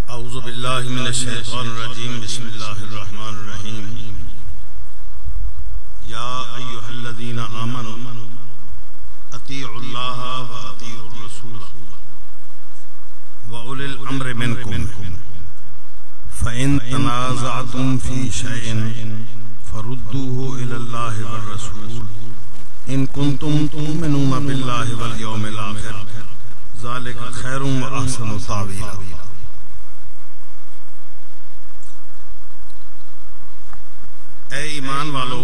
औज़ु बिल्लाहि मिनश शैतानिर रजीम बिस्मिल्लाहिर रहमानिर रहीम। या अय्युहल्लज़ीना आमनू अतीउल्लाह व अतीउर रसूल व उलिल अम्रि मिनकुम फ़इन तनाज़अतुम फ़ी शैइन फरुद्दूहु इलल्लाहि वर रसूल इन कुंतुम तु'मिनूना बिल्लाहि वल यौमिल आखिर ज़ालिका खैरुम व अहसनु तावीला। ऐ ईमान वालो,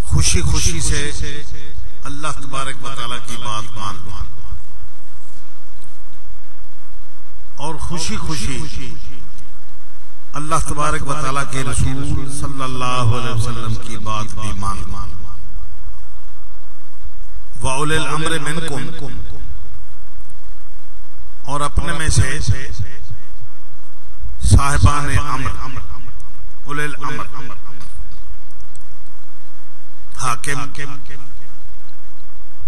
खुशी खुशी से अल्लाह तबारक व तआला की बात मान लो और खुशी खुशी अल्लाह तबारक व तआला के रसूल सल्लल्लाहु अलैहि वसल्लम की बात भी मान लो। व उलिल अम्रि मिनकुम, और अपने में से साहिबान अम्र, उलिल अम्र, हाकिम,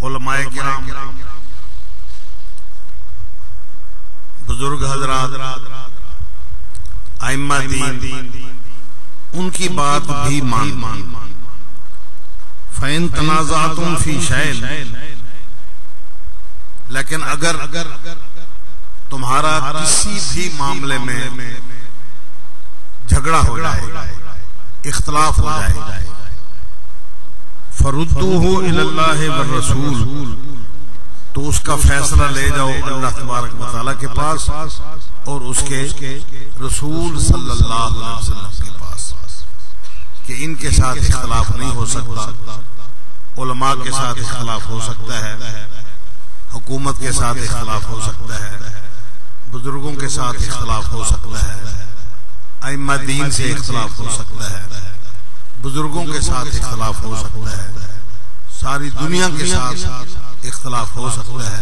उलमाए किराम, बुजुर्ग हजरात, आइम्मा दीन, उनकी बात भी मान। फ़इन तनाज़अतुम फ़ी शैइन, लेकिन अगर तुम्हारा किसी भी मामले में झगड़ा हो जाए, इख्तलाफ हो जाए, फरुद्दूहु इलल्लाहि वर रसूल, तो उसका फैसला ले जाओ अल्लाह तबारक व तआला के पास और उसके रसूल सल्लल्लाहु अलैहि वसल्लम के पास, कि इनके साथ इख्तलाफ नहीं हो सकता, उलमा के साथ इख्तलाफ हो सकता है, हुकूमत के साथ इख्तलाफ हो सकता है, बुजुर्गों के साथ इख्तलाफ हो सकता है, आइम्मा दीन से इख्तलाफ हो सकता है, बुजुर्गों के साथ इख्तलाफ हो सकता है, सारी दुनिया के साथ इख्तलाफ हो सकता है,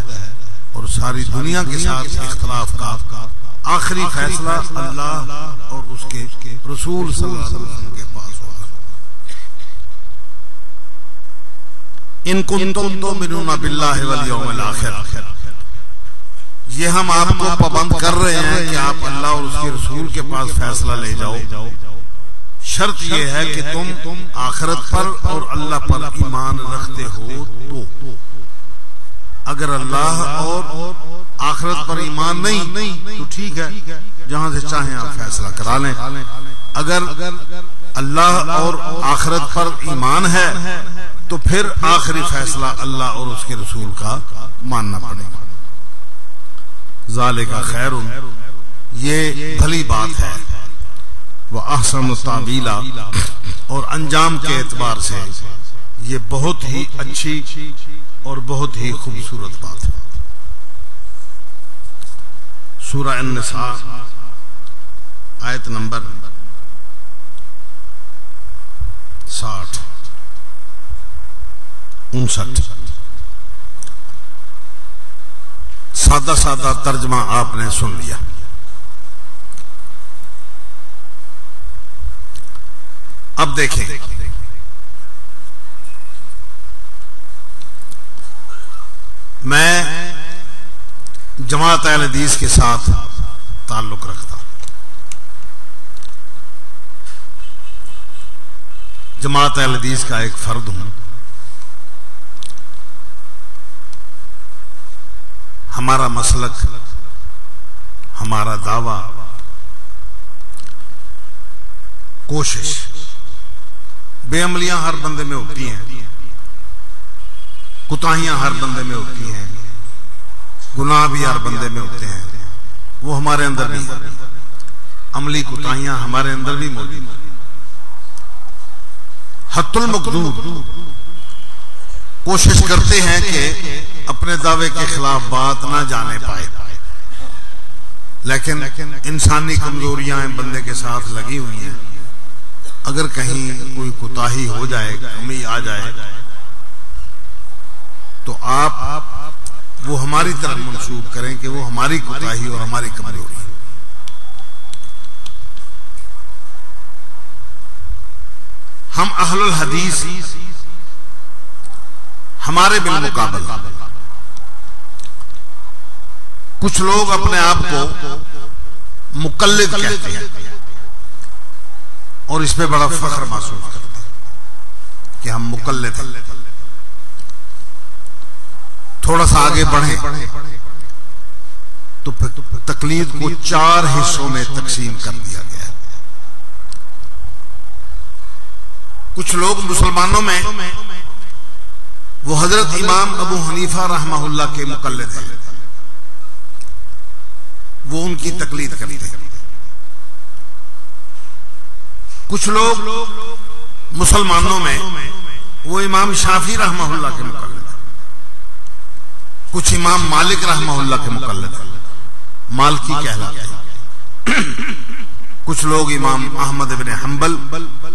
और सारी दुनिया के साथ इख्तलाफ का आखिरी फैसला अल्लाह और उसके रसूल सल्लल्लाहु अलैहि वसल्लम के पास होगा। इन कुंतुम तु'मिनूना बिल्लाहि वल यौमिल आखिर, ये हम आपको पाबंद कर रहे हैं कि आप अल्लाह और उसके रसूल के पास फैसला ले जाओ। शर्त यह है कि तुम आखिरत पर और अल्लाह पर ईमान रखते हो। तो अगर अल्लाह और आखिरत पर ईमान नहीं तो ठीक है, जहां से चाहें आप फैसला करा लें। अगर अल्लाह और आखिरत पर ईमान है तो फिर आखिरी फैसला अल्लाह और उसके रसूल का मानना पड़ेगा। ज़ालिका खैरुन, ये भली बात है, व अहसनु तावीला, और अंजाम के एतबार से ये बहुत ही अच्छी और बहुत ही खूबसूरत बात है। सूरह अन-निसा आयत नंबर 60 59। सादा सादा तर्जमा आपने सुन लिया। अब देखें, मैं जमात अहले हदीस के साथ ताल्लुक रखता हूं। जमात अहले हदीस का एक फर्द हूं। हमारा मसलक, हमारा दावा, कोशिश, बेअमलियां हर बंदे में होती हैं, कुताहियां हर बंदे में होती हैं, गुनाह भी हर बंदे में होते हैं, वो हमारे अंदर भी है। अमली कुताहियां हमारे अंदर भी मौजूद है। हत्तुल मकदूर, कोशिश करते हैं कि अपने दावे के खिलाफ बात ना जाने पाए, लेकिन इंसानी कमजोरियां बंदे के साथ लगी हुई हैं। अगर कहीं कोई कुताही हो जाए, कमी आ जाए, तो आप वो हमारी तरफ मंसूब करें कि वो हमारी कुताही और हमारी कमजोरी है। हम अहलुल हदीस हमारे बिल मुकाबला कुछ लोग अपने आप को मुकल्लिद कहते हैं और इस पे बड़ा फख्र महसूस करते हैं कि हम मुकल्लिद हैं। थोड़ा सा आगे बढ़े तो तकलीद को 4 हिस्सों में तकसीम कर दिया गया है। कुछ लोग मुसलमानों में वो हजरत इमाम अबू हनीफा रहमहुल्लाह के मुकल्लिद हैं, वो उनकी तकलीद करते हैं। कुछ लोग मुसलमानों में वो इमाम शाफी रहमहुल्लाह के मुकल्लिद हैं, कुछ इमाम मालिक रहमहुल्लाह के मुकल्लिद हैं, मालकी कहलाते हैं। कुछ लोग इमाम अहमद इब्न हंबल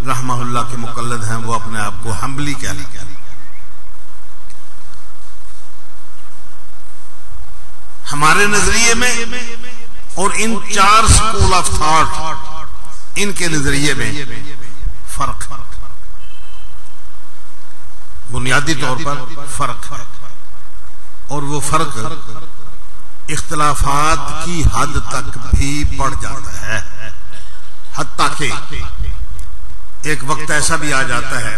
रहमहुल्लाह के मुकल्लिद हैं, वो अपने आप को हंबली कहलाते हैं। हमारे नजरिए में और इन 4 स्कूल ऑफ थॉट, इनके नजरिए में फर्क, बुनियादी तौर पर फर्क, और वो फर्क इख्तिलाफात की हद तक भी बढ़ जाता है। हत्ता के एक वक्त ऐसा भी आ जाता है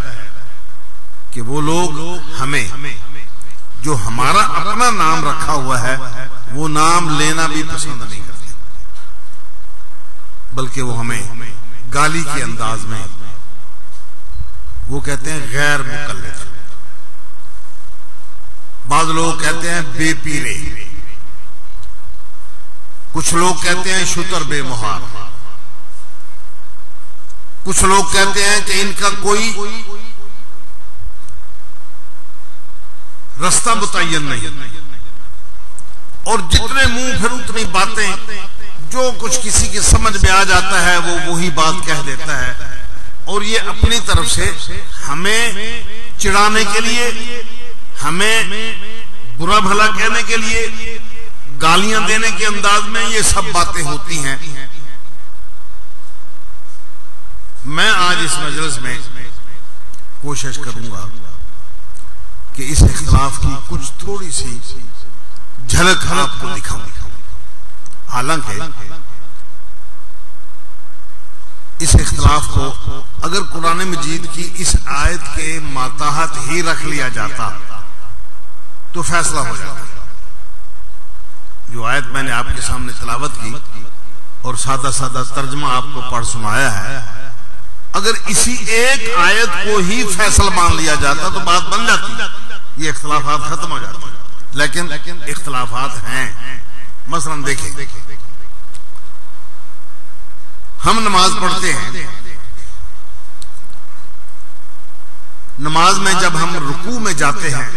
कि वो लोग हमें जो हमारा अपना नाम रखा हुआ है वो नाम लेना भी पसंद नहीं करते, बल्कि वो हमें गाली के अंदाज में वो कहते हैं गैर मुकल्लिद। बाद लोग कहते हैं बेपीरे, कुछ लोग कहते हैं शुतर बेमुहार, कुछ लोग कहते हैं कि इनका कोई रास्ता मुतय्यन नहीं, और जितने मुंह फिर उतनी बातें, जो कुछ किसी की समझ में आ जाता है वो वही बात कह देता है, और ये अपनी तरफ से हमें चिढ़ाने के लिए, हमें बुरा भला कहने के लिए, गालियां देने के अंदाज में ये सब बातें होती हैं। मैं आज इस मजलिस में कोशिश करूंगा कि इस इख्तिलाफ की कुछ थोड़ी सी झलक आपको दिखाऊं। हालांकि इस इख्तिलाफ को अगर कुरान मजीद की इस आयत के माताहत ही रख लिया जाता तो फैसला हो जाता। जो आयत मैंने आपके सामने तिलावत की और सादा सादा तर्जमा आपको पढ़ सुनाया है, अगर इसी एक आयत को ही फैसला मान लिया जाता तो बात बन जाती, ये इख्तिलाफात खत्म हो जाते। लेकिन इख्तिलाफात हैं। मसलन देखें, हम नमाज पढ़ते हैं, नमाज में जब हम रुकू में जाते हैं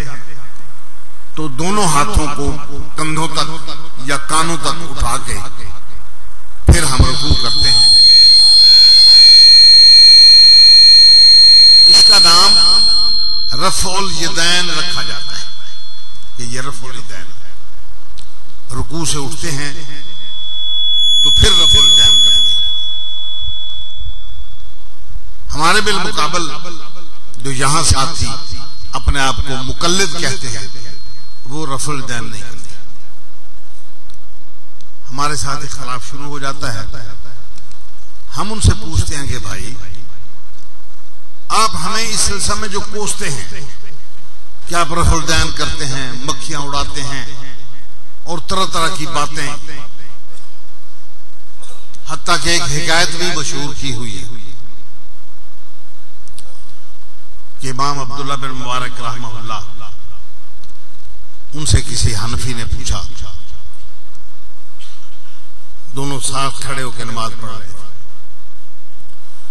तो दोनों हाथों को कंधों तक या कानों तक उठा के फिर हम रुकू करते हैं। इसका नाम रफ़उल यदैन रखा जाता है कि ये रफ़उल यदैन। रुकू से उठते हैं तो फिर रफ़उल यदैन करते हैं। हमारे बिल मुकाबल जो यहां साथी अपने आप को मुकल्लिद कहते हैं वो रफ़उल यदैन नहीं करते। हमारे साथ इख्तिलाफ शुरू हो जाता है। हम उनसे पूछते हैं कि भाई आप हमें इस सिलसिले में जो कोसते हैं कि आप रफ़उल यदैन करते हैं, मक्खियां उड़ाते हैं और तरह तरह की बातें, हत्ता कि एक हिकायत भी मशहूर की हुई है कि इमाम अब्दुल्लाह बिन मुबारक रहमहुल्लाह, उनसे किसी हनफी ने पूछा, दोनों साथ खड़े होकर नमाज पढ़ रहे थे।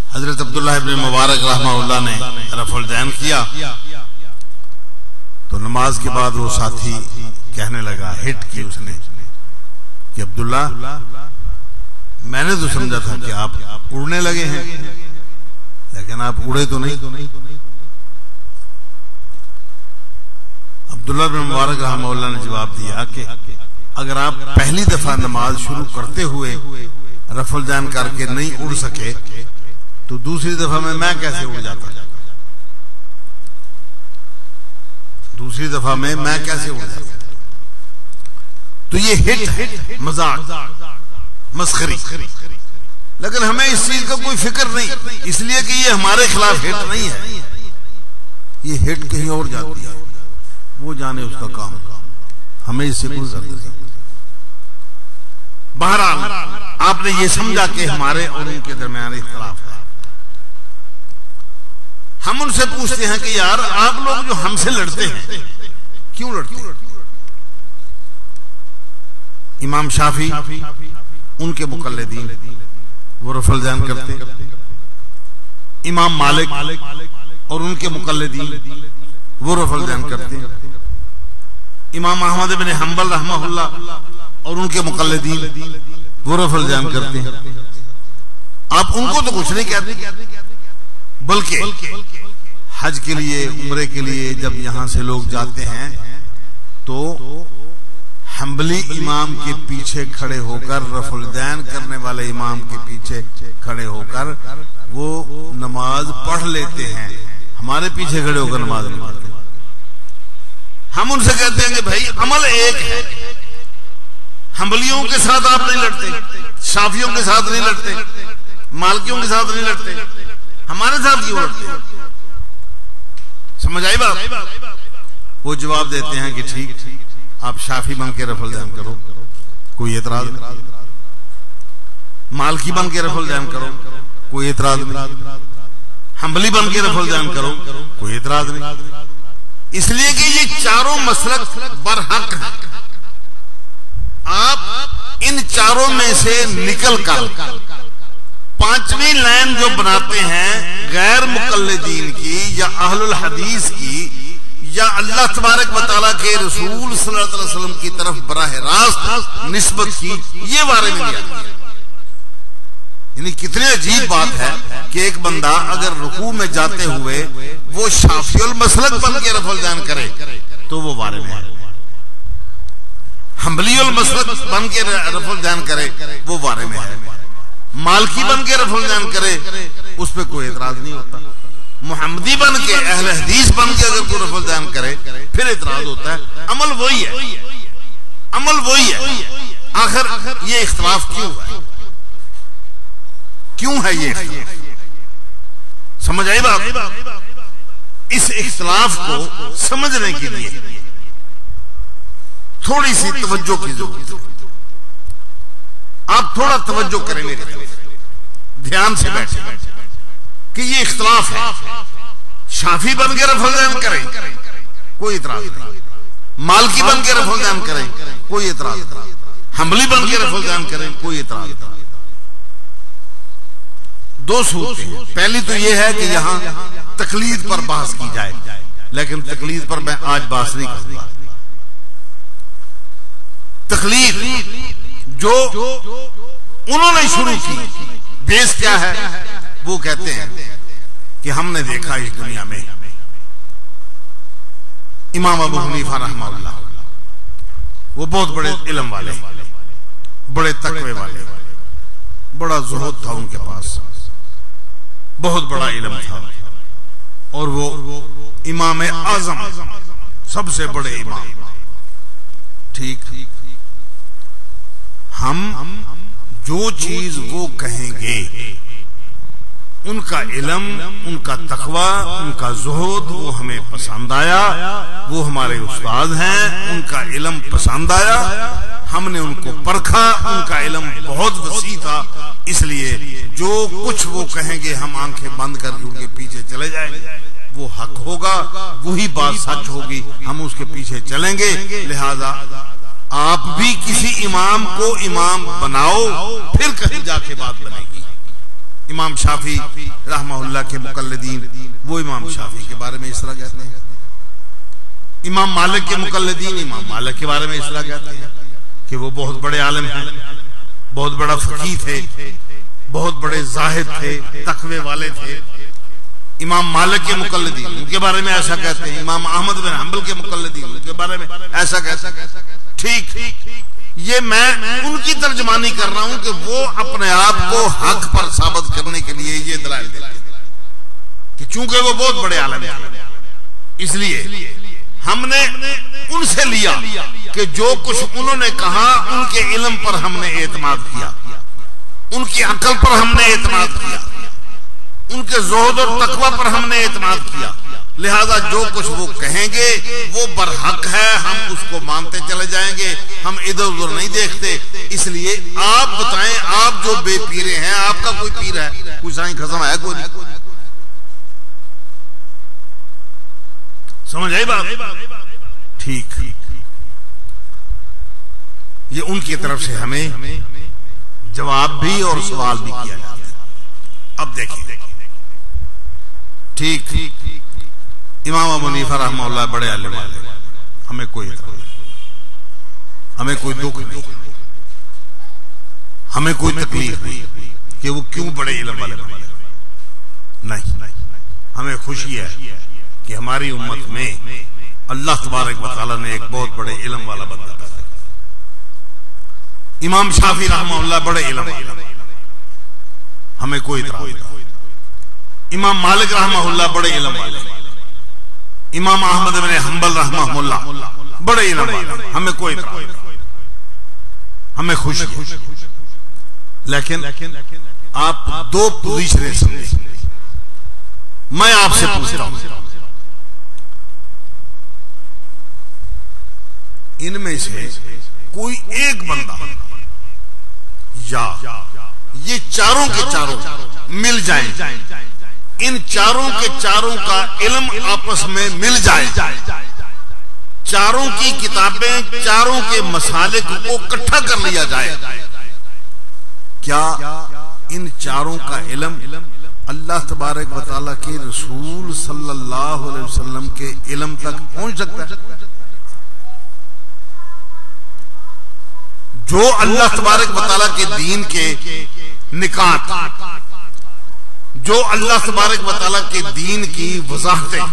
हजरत अब्दुल्लाह इब्न मुबारक रहमहुल्लाह ने रफ़उल यदैन किया तो नमाज के बाद वो साथी कहने लगा, हिट की उसने कि अब्दुल्ला, मैंने तो समझा था कि आप उड़ने लगे हैं, लेकिन आप उड़े तो नहीं। अब्दुल्लाह बिन मुबारक रहमहुल्लाह ने जवाब दिया कि अगर आप पहली दफा नमाज शुरू करते हुए रफ़उल यदैन करके नहीं उड़ सके तो दूसरी दफा में मैं कैसे उड़ जाता? दूसरी दफा में मैं कैसे उड़ जाता? तो ये हिट है, मजाक, मस्खरी। लेकिन हमें इस चीज का कोई फिक्र नहीं, इसलिए कि ये हमारे खिलाफ हिट नहीं है, ये हिट कहीं और जाती है, वो जाने उसका काम, हमें इससे कोई गर्ज नहीं। बहरहाल आपने ये समझा कि हमारे और उनके दरमियान इख्तिलाफ है। हम उनसे पूछते हैं कि यार आप लोग जो हमसे लड़ते हैं क्यों लड़ते हैं? इमाम शाफी उनके मुकल्लिदीन वो रफल ज़ैन करते, इमाम मालिक और उनके मुकल्लिदीन वो रफल ज़ैन करते, इमाम अहमद बिन हंबल रहमहुल्लाह और उनके मुकल्लिदीन वो रफल ज़ैन करते हैं। आप उनको तो कुछ नहीं कहते, बल्कि हज के लिए, उम्रे के लिए जब यहां से लोग जाते हैं तो हम्बली इमाम के पीछे खड़े होकर, रफुल ज़ैन करने वाले इमाम के पीछे खड़े होकर वो नमाज पढ़ लेते हैं, हमारे पीछे खड़े होकर नमाज नहीं पढ़ते। हम उनसे कहते हैं कि भाई अमल एक है, हम्बलियों के साथ आप नहीं लड़ते, शाफियों के साथ नहीं लड़ते, मालिकियों के साथ नहीं लड़ते, हमारे साथ क्यों लड़ते? समझ आई बात? वो जवाब देते हैं कि ठीक, आप शाफी बन के रफल ज़ैन करो, कोई एतराज नहीं, मालिकी बन के रफल ज़ैन करो, कोई एतराज नहीं, हम्बली बन के रफल ज़ैन करो, कोई एतराज नहीं, इसलिए कि ये चारों मसलक बरहक हैं। आप इन चारों में से निकल कर पांचवी लाइन जो बनाते हैं गैर मुकल्लिदीन की या अहलुल हदीस की या अल्लाह तबारक व तआला के रसूल सल्लल्लाहु अलैहि वसल्लम की तरफ बराह रास्त निस्बत की, ये बारे में नहीं आती। यानी कितनी अजीब बात है कि एक बंदा अगर रुकू में जाते हुए वो शाफिउल मसलक बन के रफल ज़ैन करे तो वो बारे में है, हम्बलियुल मसलक बन के रफल ज़ैन करे वो बारे में है, मालिकी बन के रफल ज़ैन करे उस पर कोई एतराज नहीं होता, मुहम्मदी बन के, अहले हदीस बन के अगर कोई रफल ज़ैन करे फिर एतराज होता है। अमल वही है, अमल वही है। आखिर ये इख्तिलाफ क्यों है? क्यों है ये? समझ आई बात? इस इख्तिलाफ को समझने के लिए थोड़ी सी तवज्जो की जरूरत है। आप थोड़ा तवज्जो करें मेरी तरफ, ध्यान से बैठे कि ये इख्तिलाफ है। शाफी बन के रफल ज़ैन करें कोई इतराज नहीं, मालिकी बन के रफल ज़ैन करें कोई इतराज नहीं, हम्बली बन के रफल ज़ैन करें कोई इतराज नहीं। दो सूरतें हैं, पहली तो ये है कि यहां तकलीद पर बहस की जाए, लेकिन तकलीद पर मैं आज बहस नहीं करूंगा। तकलीद जो उन्होंने शुरू की, बेस क्या है? वो कहते हैं कि हमने देखा इस दुनिया में इमाम अबू हनीफा रहमहुल्लाह, वो बहुत बड़े इल्म वाले, बड़े तकवे वाले, बड़ा ज़ुहद था उनके पास, बहुत बड़ा इल्म था, और वो इमाम आज़म, सबसे बड़े इमाम। ठीक, हम जो चीज वो कहेंगे, उनका इल्म, उनका तकवा, उनका ज़ुहद वो हमें पसंद आया, वो हमारे उस्ताद हैं, उनका इल्म पसंद आया, हमने उनको परखा, उनका इल्म बहुत वसी था, इसलिए जो कुछ वो कहेंगे हम आंखें बंद कर उनके पीछे चले जाएंगे, वो हक होगा, वही बात सच होगी, हम उसके पीछे चलेंगे। लिहाजा आप भी किसी इमाम को इमाम बनाओ, फिर कहीं जाके बात बनेगी। इमाम शाफी रहमहुल्लाह के मुकल्लिदीन वो इमाम शाफी के बारे में इस तरह कहते हैं, इमाम मालिक के मुकल्लिदीन इमाम मालिक के बारे में इस तरह कहते हैं कि वो बहुत बड़े आलिम हैं, बहुत बड़ा फकीह थे, बहुत बड़े जाहिद थे, तकवे वाले थे। इमाम मालिक के मुकल्लिदीन उनके बारे में ऐसा कहते हैं, इमाम अहमद बिन हंबल के मुकल्लिदीन उनके बारे में ऐसा कहते हैं। ठीक, ये मैं उनकी तर्जमानी कर रहा हूं कि वो अपने आप को हक पर साबित करने के लिए ये दलाइल देते हैं कि चूंकि वो बहुत बड़े आलिम हैं, इसलिए हमने उनसे लिया कि जो कुछ उन्होंने कहा उनके इल्म पर हमने एतमाद किया, उनकी अकल पर हमने एतमाद किया, उनके ज़ुहद और तकवा पर हमने एतमाद किया। लिहाजा जो कुछ वो कहेंगे वो बरहक है, हम उसको मानते चले जाएंगे, हम इधर उधर नहीं देखते। इसलिए आप बताएं, आप जो बेपीरे हैं, आपका कोई पीर है, कोई साईं खसम है, कोई नहीं? समझ आई बात? ठीक, ये उनकी तरफ से हमें जवाब भी और सवाल भी किया जाता है। अब देखिए, ठीक, इमाम अबू हनीफा रहमतुल्लाह बड़े आलिम वाले, हमें कोई दुख नहीं, हमें कोई तकलीफ नहीं कि वो क्यों बड़े इल्म वाले बने। नहीं, हमें खुशी है कि हमारी उम्मत में अल्लाह तबारक व तआला ने एक बहुत बड़े इल्म वाला बंदा पैदा किया। इमाम शाफी रहमतुल्लाह बड़े इल्म वाले, हमें कोई इतराज नहीं। इमाम मालिक रहमतुल्लाह बड़े इल्म वाले, इमाम अहमद बिन हंबल रहमतुल्लाह बड़े इल्म वाले, हमें कोई इतराज नहीं, हमें खुशी है। लेकिन आप दो पोजीशनें समझे। मैं आपसे पूछता हूं, इनमें से कोई एक बंदा या ये चारों के चारों मिल जाएं, इन चारों के चारों का इल्म आपस में मिल जाए, चारों की किताबें, चारों के मसालिक को इकट्ठा कर लिया जाए, क्या इन चारों का इल्म अल्लाह तबारक व तआला के रसूल सल्लल्लाहु अलैहि वसल्लम के इल्म तक पहुंच सकता है? जो अल्लाह तबारक व तआला के दीन के निकात, जो अल्लाह तबारक व तआला के दीन की वजाहतें,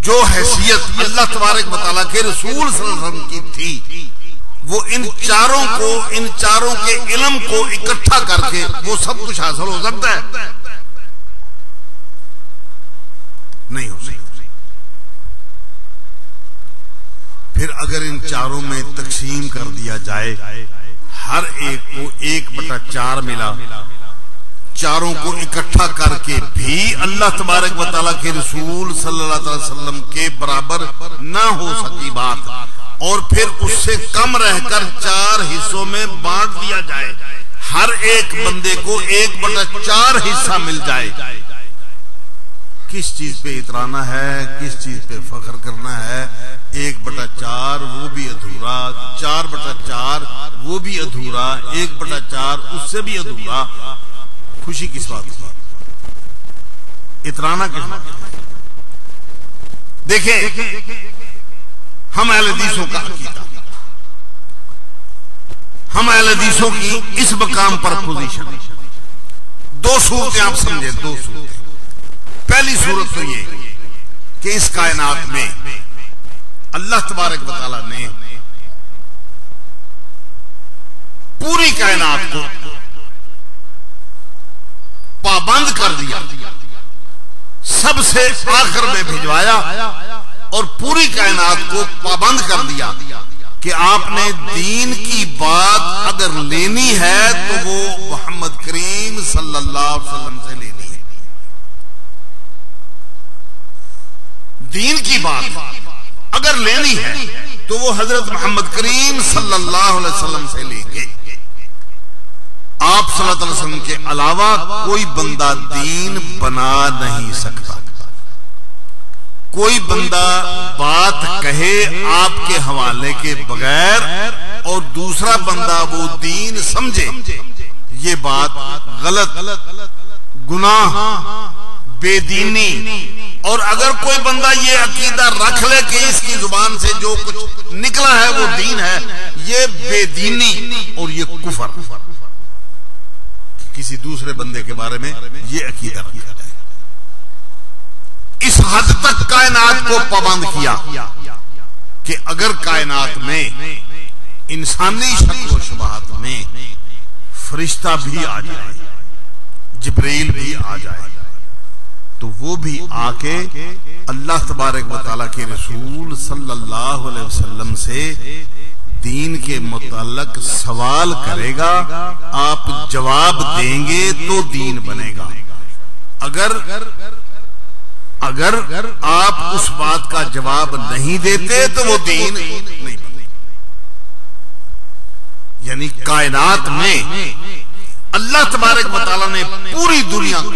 जो हैसियत अल्लाह तबारक व तआला के रसूल सल्लल्लाहु अलैहि वसल्लम की थी, वो इन चारों को, इन चारों के इल्म को इकट्ठा करके वो सब कुछ हासिल हो सकता है? नहीं हो सकता। फिर अगर इन चारों में तकसीम कर दिया जाए, हर एक को 1/4 मिला, चारों को इकट्ठा करके भी अल्लाह तबारक व तआला के रसूल सल्लल्लाहु अलैहि वसल्लम के बराबर ना हो सकी बात, और फिर उससे कम रहकर 4 हिस्सों में बांट दिया जाए, हर एक बंदे को 1/4 हिस्सा मिल जाए, किस चीज पे इतराना है, किस चीज पे फख्र करना है? 1/4 वो भी अधूरा, 4/4 वो भी अधूरा, 1/4 उससे भी अधूरा। खुशी किस बात की, इतराना किस बात की? देखें, हम अहले हदीसों का अकीदा, हम अहले हदीसों की इस मकाम पर पोजीशन, दो सूरतें आप समझे, दो सूरतें। पहली सूरत तो ये कि इस कायनात में अल्लाह तबारक व तआला ने पूरी कायनात को पाबंद कर दिया, सबसे आखिर में भिजवाया और पूरी कायनात को पाबंद कर दिया कि आपने दीन की बात अगर लेनी है तो वो मोहम्मद करीम सल्लल्लाहु अलैहि वसल्लम से लेनी है। दीन की बात अगर लेनी है तो वो हजरत मोहम्मद करीम सल्लल्लाहु अलैहि वसल्लम से लेंगे। आप सल्लल्लाहु अलैहि वसल्लम के अलावा कोई बंदा दीन बना नहीं सकता। कोई बंदा बात कहे आपके हवाले के बगैर और दूसरा बंदा वो दीन समझे, ये बात गलत, गुनाह, बेदीनी। और अगर कोई बंदा ये अकीदा रख ले कि इसकी जुबान से जो कुछ निकला है वो दीन है, ये बेदीनी और ये कुफर, किसी दूसरे बंदे के बारे में ये अकीदा रखा जाए। इस हद तक कायनात को पाबंद किया कि अगर कायनात में इंसानी शक्ल व शुबहात में फरिश्ता भी आ जाए, जिब्रील भी आ जाए, तो वो भी आके अल्लाह तबारक व तआला के रसूल सल्लल्लाहु अलैहि वसल्लम से दीन के मुताल्लिक सवाल करेगा, आप जवाब देंगे तो दीन बनेगा। अगर आप उस बात का जवाब नहीं देते तो वो दीन नहीं बनेगा। यानी कायनात में अल्लाह तबारक व तआला ने पूरी दुनिया को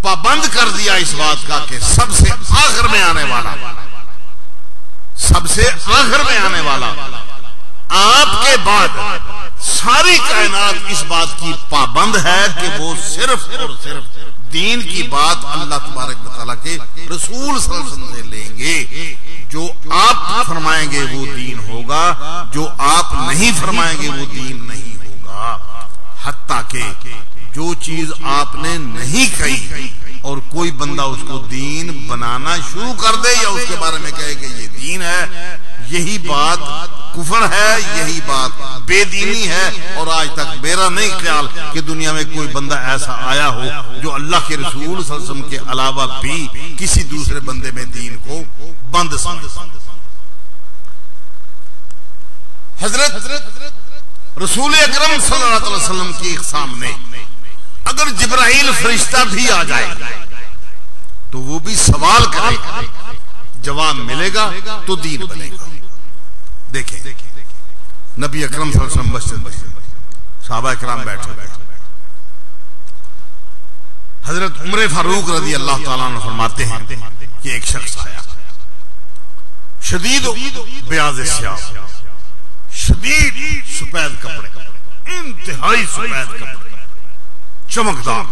पाबंद कर दिया इस बात का कि सबसे आखिर में आने वाला आपके बाद सारी कायनात इस बात की पाबंद है कि वो सिर्फ और सिर्फ दीन की बात अल्लाह तबारक व तआला के रसूल सल्लल्लाहु अलैहि वसल्लम से लेंगे। जो आप फरमाएंगे वो दीन होगा, जो आप नहीं फरमाएंगे वो दीन नहीं होगा। हत्ता के जो चीज आपने नहीं कही और कोई बंदा उसको दीन बनाना शुरू कर दे या उसके बारे में कहे कि ये दीन है, यही बात कुफर है, यही बात बेदीनी है। और आज तक मेरा नहीं ख्याल कि दुनिया में कोई बंदा ऐसा आया हो जो अल्लाह के रसूल सल्लल्लाहु अलैहि वसल्लम के अलावा भी किसी दूसरे बंदे में दीन को बंद समझे। हजरत रसूल अकरम सल्लल्लाहु अलैहि वसल्लम के सामने अगर जिब्राइल फरिश्ता भी आ जाए तो वो भी सवाल करेगा, जवाब मिलेगा तो दीन बनेगा। देखें नबी अकरम सल्लल्लाहु अलैहि वसल्लम मस्जिद में सहाबा किराम बैठे, हजरत उमर फारूक रज़ी अल्लाह ताला अन्हु फरमाते हैं कि एक शख्स आया, शदीद बयाज़ सियाह, शदीद सफेद कपड़े, इंतहाई सफेद कपड़े, चमकदार,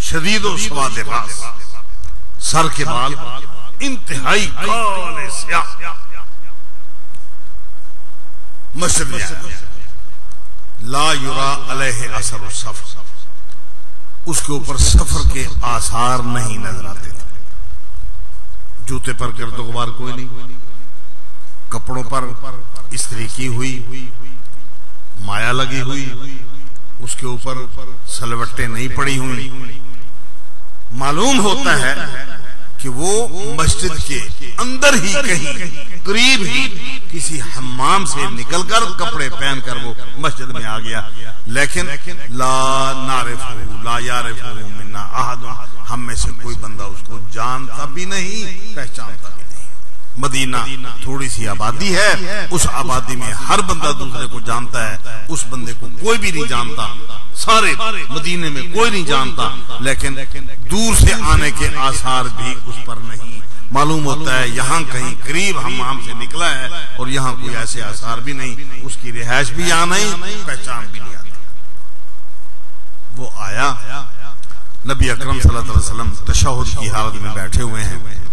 शदीद सवाद रास, सर के बाल इंतहाई काले स्याह, मस्जिद में आया। ला युरा अलैहि असर सफर, उसके ऊपर सफर के आसार नहीं नजर आते थे। जूते पर गर्द गुबार कोई नहीं, कपड़ों पर इस्त्री की हुई, माया लगी हुई, उसके ऊपर सलवट्टे नहीं पड़ी हुई। मालूम होता है कि वो मस्जिद के अंदर ही कहीं करीब ही किसी हम्माम से निकलकर कपड़े पहनकर वो मस्जिद में आ गया। लेकिन ला नारिफु ला यारिफु मिन्ना अहदुन, हम में से कोई बंदा उसको जानता भी नहीं, पहचानता भी नहीं। मदीना थोड़ी सी आबादी है, उस आबादी में हर बंदा दूसरे को जानता है, उस बंदे को कोई भी नहीं जानता, सारे मदीने में कोई नहीं जानता। लेकिन दूर से आने के आसार भी उस पर नहीं। मालूम होता है यहाँ कहीं करीब हम्माम से निकला है और यहाँ कोई ऐसे आसार भी नहीं, उसकी रिहाइश भी यहाँ नहीं, पहचान भी नहीं आती। वो आया, नबी अकरम सल्लल्लाहु अलैहि वसल्लम तशहुद की हालत में बैठे हुए हैं,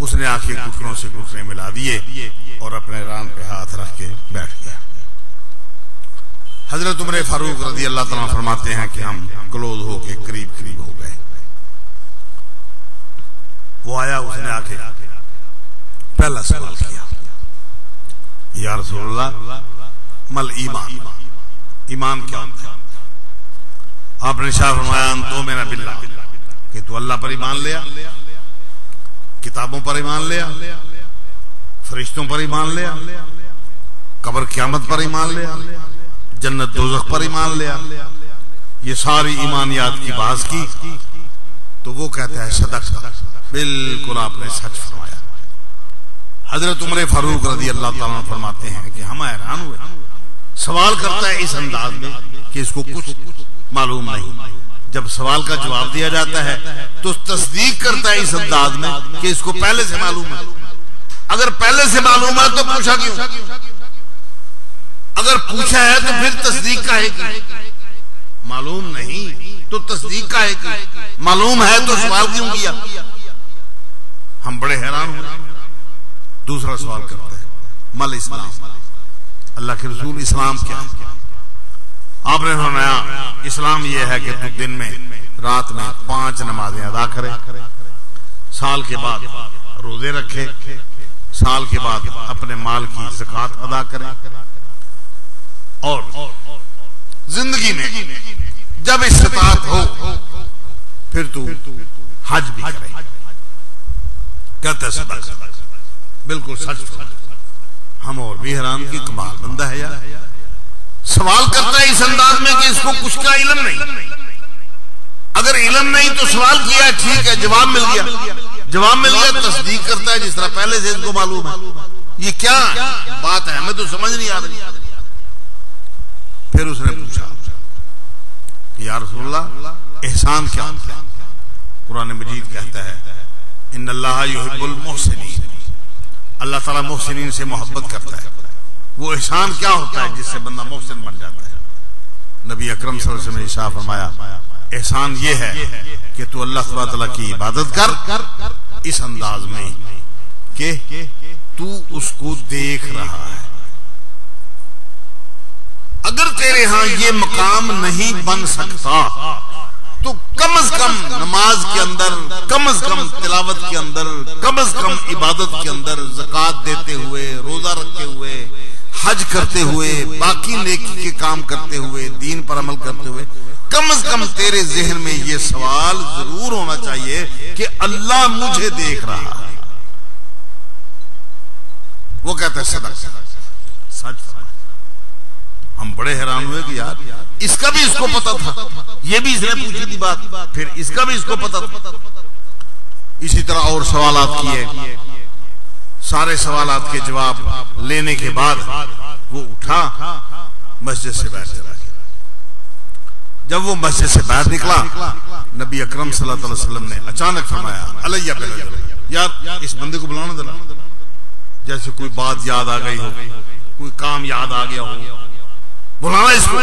उसने आके घुटनों से घुटने मिला दिए और अपने रान पे हाथ रख के बैठ गया। हजरत उमर फारूक रज़ी अल्लाह ताला फरमाते हैं कि हम क्लोज होके करीब करीब हो गए। वो आया, उसने आके पहला सवाल किया, या रसूलल्लाह मल ईमान, ईमान क्या होता है? आपने शाह फरमाया अंतो मेरा बिल्ला, कि तू अल्लाह पर ईमान लिया, किताबों पर ईमान लिया, फरिश्तों पर ईमान लिया, कब्र क़यामत पर ईमान लिया, जन्नत दोज़ख पर ईमान लिया, ये सारी ईमानियात की बात की। तो वो कहता है सदक़ता, बिल्कुल आपने सच फरमाया। हजरत उमर फारूक रज़ी अल्लाह ताला अन्हु फरमाते हैं कि हम हैरान हुए। सवाल करता है इस अंदाज में कि इसको कुछ मालूम नहीं। जब सवाल का जवाब दिया जाता है तो तस्दीक करता है इस अंदाज में कि इसको पहले से मालूम है। अगर पहले से मालूम है तो पूछा क्यों? अगर पूछा है तो फिर तस्दीक का है कि मालूम नहीं तो तस्दीक का है कि मालूम है तो सवाल क्यों किया? हम बड़े हैरान हुए। दूसरा सवाल करते हैं मल इस्लाम, अल्लाह के रसूल इस्लाम क्या है? आपने फरमाया इस्लाम यह है कि तू दिन में रात में 5 नमाजें अदा करे, साल के बाद रोजे रखे, साल के बाद अपने माल की ज़कात अदा करे, और जिंदगी में जब इस्तात हो फिर तू हज भी करे। कहते सदक, बिल्कुल सच। हम और भी हैरान की कमाल बंदा है यार। सवाल करता है इस अंदाज में कि इसको कुछ का इल्म नहीं। अगर इल्म नहीं तो सवाल किया, ठीक है, जवाब मिल गया। जवाब मिल गया, तस्दीक करता है जिस तरह पहले से इसको मालूम है। ये क्या बात है, हमें तो समझ नहीं आ रही। फिर उसने पूछा कि या रसूलल्लाह एहसान क्या होता है? कुरान मजीद कहता है इन्नल्लाह युहिब्बुल मुहसिनीन, अल्लाह ताला मुहसिनीन से मोहब्बत करता है। वो एहसान क्या होता है जिससे बंदा मुहसिन बन जाता है? नबी अकरम सल्लल्लाहु अलैहि वसल्लम ने इरशाद फरमाया एहसान ये है कि तू अल्लाह सुब्हानहू व तआला की इबादत कर इस अंदाज में कि तू उसको देख रहा है। अगर तेरे यहां ये मकाम नहीं बन सकता तो कम से कम नमाज के अंदर, कम से कम तिलावत के अंदर, कम से कम इबादत के अंदर, ज़कात देते हुए, रोजा रखते हुए, हज करते हुए, बाकी नेकी के काम करते हुए, दीन पर अमल करते हुए, कम से कम तेरे जहन में ये सवाल जरूर होना चाहिए कि अल्लाह मुझे देख रहा है। वो कहता है सदक, सच। हम बड़े हैरान हुए कि यार इसका भी इसको पता था, ये भी इसने पूछी थी बात, फिर इसका भी इसको पता था। इसी तरह और सवालात किए। सारे सवालात के जवाब लेने के बाद वो उठा, मस्जिद से बाहर चला गया। जब वो मस्जिद से बाहर निकला, नबी अकरम सल्लल्लाहु अलैहि वसल्लम ने अचानक फरमाया अलैया बिल, यार इस बंदे को बुलाना जरा। जैसे कोई बात याद आ गई हो, कोई काम याद आ गया हो, बुलाना इसको।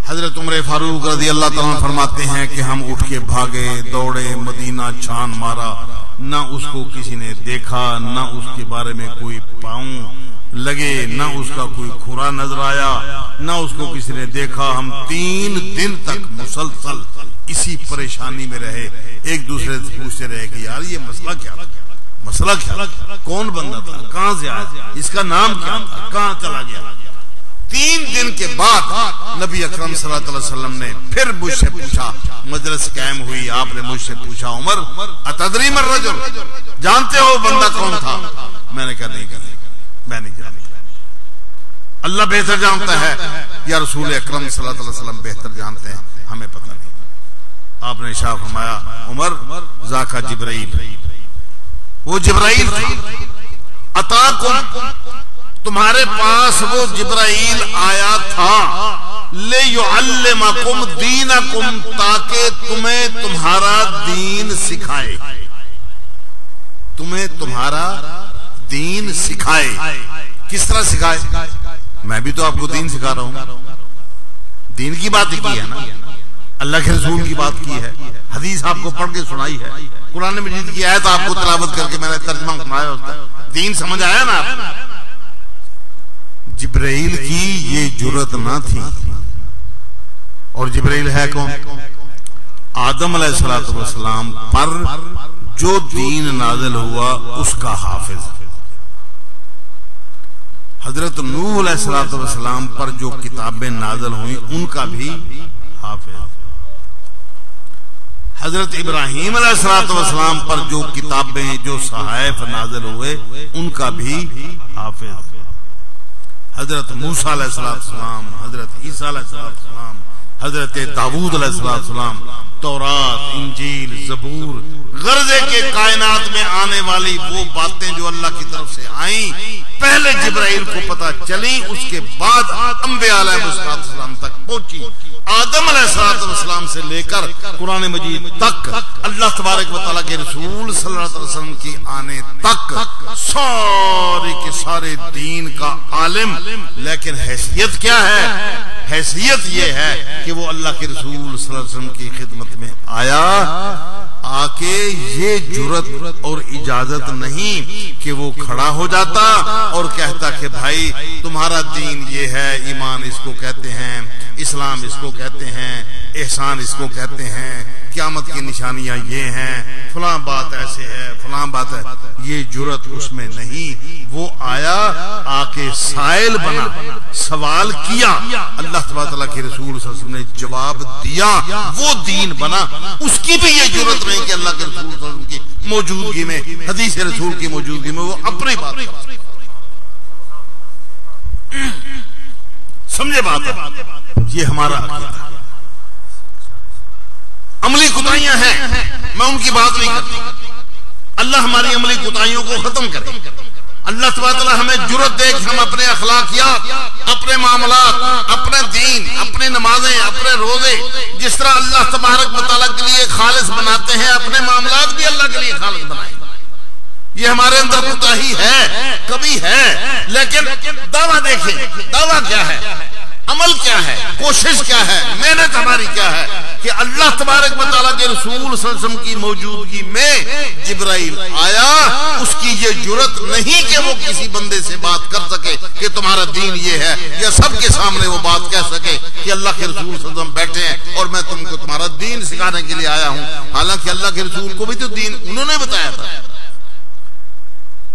हजरत उमर फारूक रज़ी अल्लाह तआला फरमाते हैं कि हम उठ के भागे, दौड़े, मदीना छान मारा, ना उसको किसी ने देखा, ना उसके बारे में कोई पाँव लगे, ना उसका कोई खुरा नजर आया, ना उसको किसी ने देखा। हम 3 दिन तक मुसलसल इसी परेशानी में रहे, एक दूसरे से पूछते रहे कि यार ये मसला क्या था, मसला क्या, कौन बंदा था, कहां से आया, इसका नाम क्या था, कहां चला गया। 3 दिन के बाद नबी अकरम सल्लल्लाहु अलैहि वसल्लम ने फिर मुझसे पूछा, मजलिस कायम हुई, आपने मुझसे पूछा उमर अतदरी मर रजुल, जानते हो बंदा कौन था? मैंने कहा नहीं, मैं नहीं जानता, अल्लाह बेहतर जानता है, या रसूल अकरम सल्लल्लाहु अलैहि वसल्लम बेहतर जानते हैं, हमें पता नहीं। आपने इरशाद फरमाया उमर ज़ाका जिब्राइल, वो जिब्राइल था, अताकुम, तुम्हारे पास वो जिब्राइल आया था, ले युअल्लिमकुम दीनकुम, ताकि तुम्हें तुम्हारा दीन सिखाए, तुम्हें तुम्हारा दीन सिखाए। किस तरह सिखाए? मैं भी तो आपको दीन सिखा रहा हूं। दीन की बात की है ना, अल्लाह के रसूल की बात की है, हदीस आपको पढ़ के सुनाई है, कुरान मजीद की आयत आपको तिलावत करके मैंने तर्जुमा सुनाया, उसका दीन समझ आया ना आपको। जिब्राइल की ये जुर्रत ना थी। और जिब्राइल है कौन? आदम अलैहिस्सलाम पर जो दीन नाज़िल हुआ उसका हाफिज। हजरत नूह अलैहिस्सलाम पर जो किताबें नाज़िल हुई उनका भी हाफिज। हजरत इब्राहीम अलैहिस्सलाम पर जो किताबें, जो सहाइफ नाज़िल हुए उनका भी हाफिज। हजरत मूसा अलैहिस्सलाम, हजरत ईसा अलैहिस्सलाम, हजरत दाऊद अलैहिस्सलाम, तौरात, इंजील, जबूर, गर्जे के कायनात में आने वाली वो बातें जो अल्लाह की तरफ से आई, पहले जिब्राइल को पता चली, उसके बाद अंबिया अलैहिस्सलाम तक पहुंची। आदम अलैहिस्सलाम से लेकर कुरान मजीद तक, अल्लाह तबारक व तआला के रसूल सल्लल्लाहु अलैहि वसल्लम की आने तक सारे के सारे दीन का आलिम। लेकिन हैसियत क्या है? हैसियत ये है कि वो अल्लाह के रसूल सल्लल्लाहु अलैहि वसल्लम की खिदमत में आया, आके ये जुर्रत और इजाजत नहीं कि वो खड़ा हो जाता और कहता कि भाई तुम्हारा दीन ये है, ईमान इसको कहते हैं, इस्लाम इसको कहते हैं, एहसान इसको कहते हैं, क़यामत की निशानियां ये हैं, फलां बात ऐसे है, फलां बात है, ये जुर्रत उसमें नहीं। वो आया, आके साइल बना, सवाल किया, अल्लाह तबारक व तआला के रसूल सल्लल्लाहु अलैहि वसल्लम ने जवाब दिया, वो दीन बना। उसकी भी ये जुर्रत में कि अल्लाह के रसूल सल्लल्लाहु अलैहि वसल्लम की मौजूदगी में, हदीस रसूल की मौजूदगी में वो अपनी बात कर, समझे बात है? ये हमारा अमली कुताहियां हैं, मैं उनकी बात नहीं करता। अल्लाह हमारी अमली कुताहियों को खत्म करे। अल्लाह तबारक हमें जुर्रत दे कि हम अपने अखलाकियात, अपने मामलात, अपने दीन, अपनी नमाजें, अपने रोजे जिस तरह अल्लाह तबारक व तआला के लिए खालिस बनाते हैं, अपने मामलात भी अल्लाह के लिए खालिस बनाए। ये हमारे अंदर कुताही है, कभी है, लेकिन दावा देखें, दावा क्या है, अमल क्या है, कोशिश क्या है, मेहनत हमारी क्या है कि अल्लाह तबारक व तआला के रसूल सल्लल्लाहु अलैहि वसल्लम की मौजूदगी में जिब्राइल आया। उसकी ये जुर्रत नहीं कि वो किसी बंदे से बात कर सके कि तुम्हारा दीन ये है, या सबके सामने वो बात कह सके कि अल्लाह के रसूल सल्लल्लाहु अलैहि वसल्लम बैठे हैं और मैं तुमको तुम्हारा दीन सिखाने के लिए आया हूं। हालांकि अल्लाह के रसूल को भी तो दीन उन्होंने बताया था।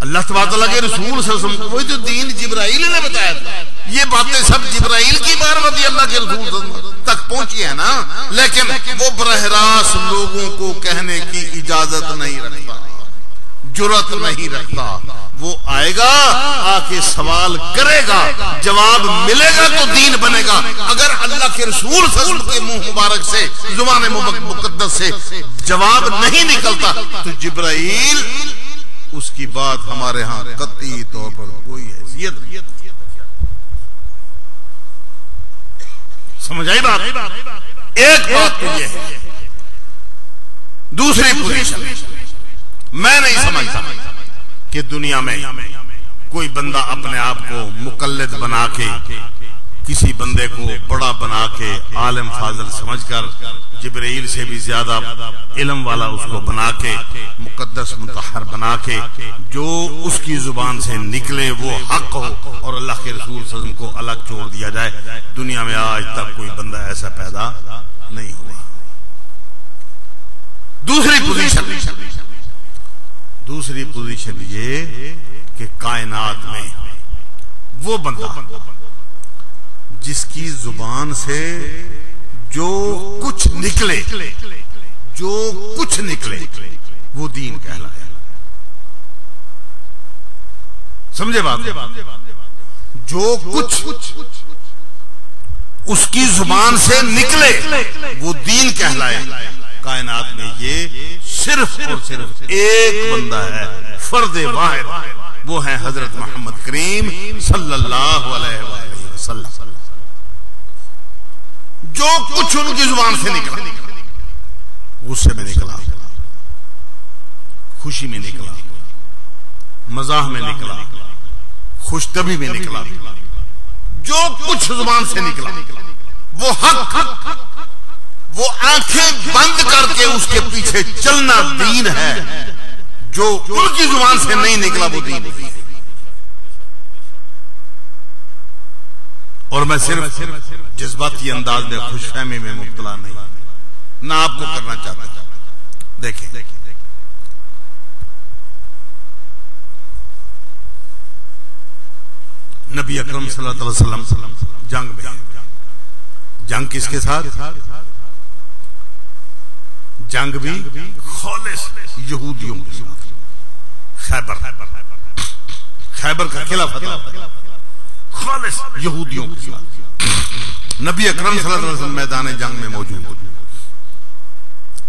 अल्लाह तबारक के रसूल सल्लल्लाहु अलैहि वसल्लम को वही तो दीन जिब्राइल ने बताया था। ये बातें सब जिब्राइल की मार्फत अल्लाह के रसूल तक पहुंची है ना, लेकिन वो बरह रास्त लोगों को कहने की इजाजत नहीं रखता, जुर्रत नहीं रखता। वो आएगा, आके सवाल करेगा, जवाब मिलेगा तो दीन बनेगा। अगर अल्लाह के रसूल सल्लल्लाहु अलैहि वसल्लम के मुंह मुबारक से, जुबान मुकद्दस से जवाब नहीं निकलता तो जिब्राइल उसकी बात हमारे यहाँ कतई तौर पर कोई हैसियत नहीं। समझ आई बात? एक बात तो ये है। दूसरी पोजीशन, मैं नहीं समझता कि दुनिया में कोई बंदा अपने आप को मुकल्लिद बना के, किसी बंदे को बड़ा बना के, आलिम फाजिल समझकर, जिब्राइल से भी ज्यादा इल्म वाला उसको बना के, मुकद्दस मुतहर बना के, जो उसकी जुबान से निकले वो हक हो और अल्लाह के रसूल सल्लल्लाहु अलैहि वसल्लम को अलग छोड़ दिया जाए। दुनिया में आज तक कोई बंदा ऐसा पैदा नहीं हुआ। दूसरी पोजीशन ये कि कायनात में वो बंदा जिसकी जुबान से जो कुछ निकले, जो कुछ निकले वो दीन कहलाया। समझे बात? जो कुछ उसकी जुबान से निकले वो दीन कहलाए। कायनात में ये सिर्फ और सिर्फ एक बंदा है, फर्दे वाहिद, वो है हजरत मोहम्मद करीम सल्लल्लाहु अलैहि वसल्लम। जो कुछ उनकी जुबान से निकला, गुस्से में निकला, खुशी में निकला, मजाह में निकला, खुशतबी में निकला, जो कुछ जुबान से निकला वो हक, वो आंखें बंद करके उसके पीछे चलना दीन है। जो उनकी जुबान से नहीं निकला वो दीन नहीं। और मैं सिर्फ जज्बाती अंदाज में, खुशफहमी में मुब्तला नहीं, ना आपको करना चाहता। देखें, नबी अकरम सल्लल्लाहु अलैहि वसल्लम जंग में, जंग किसके साथ? जंग भी खालिस यहूदियों के साथ। खैबर का किला फतह खालिस यहूदियों के साथ। नबी अकरम सल्लल्लाहु अलैहि वसल्लम मैदान जंग में मौजूद,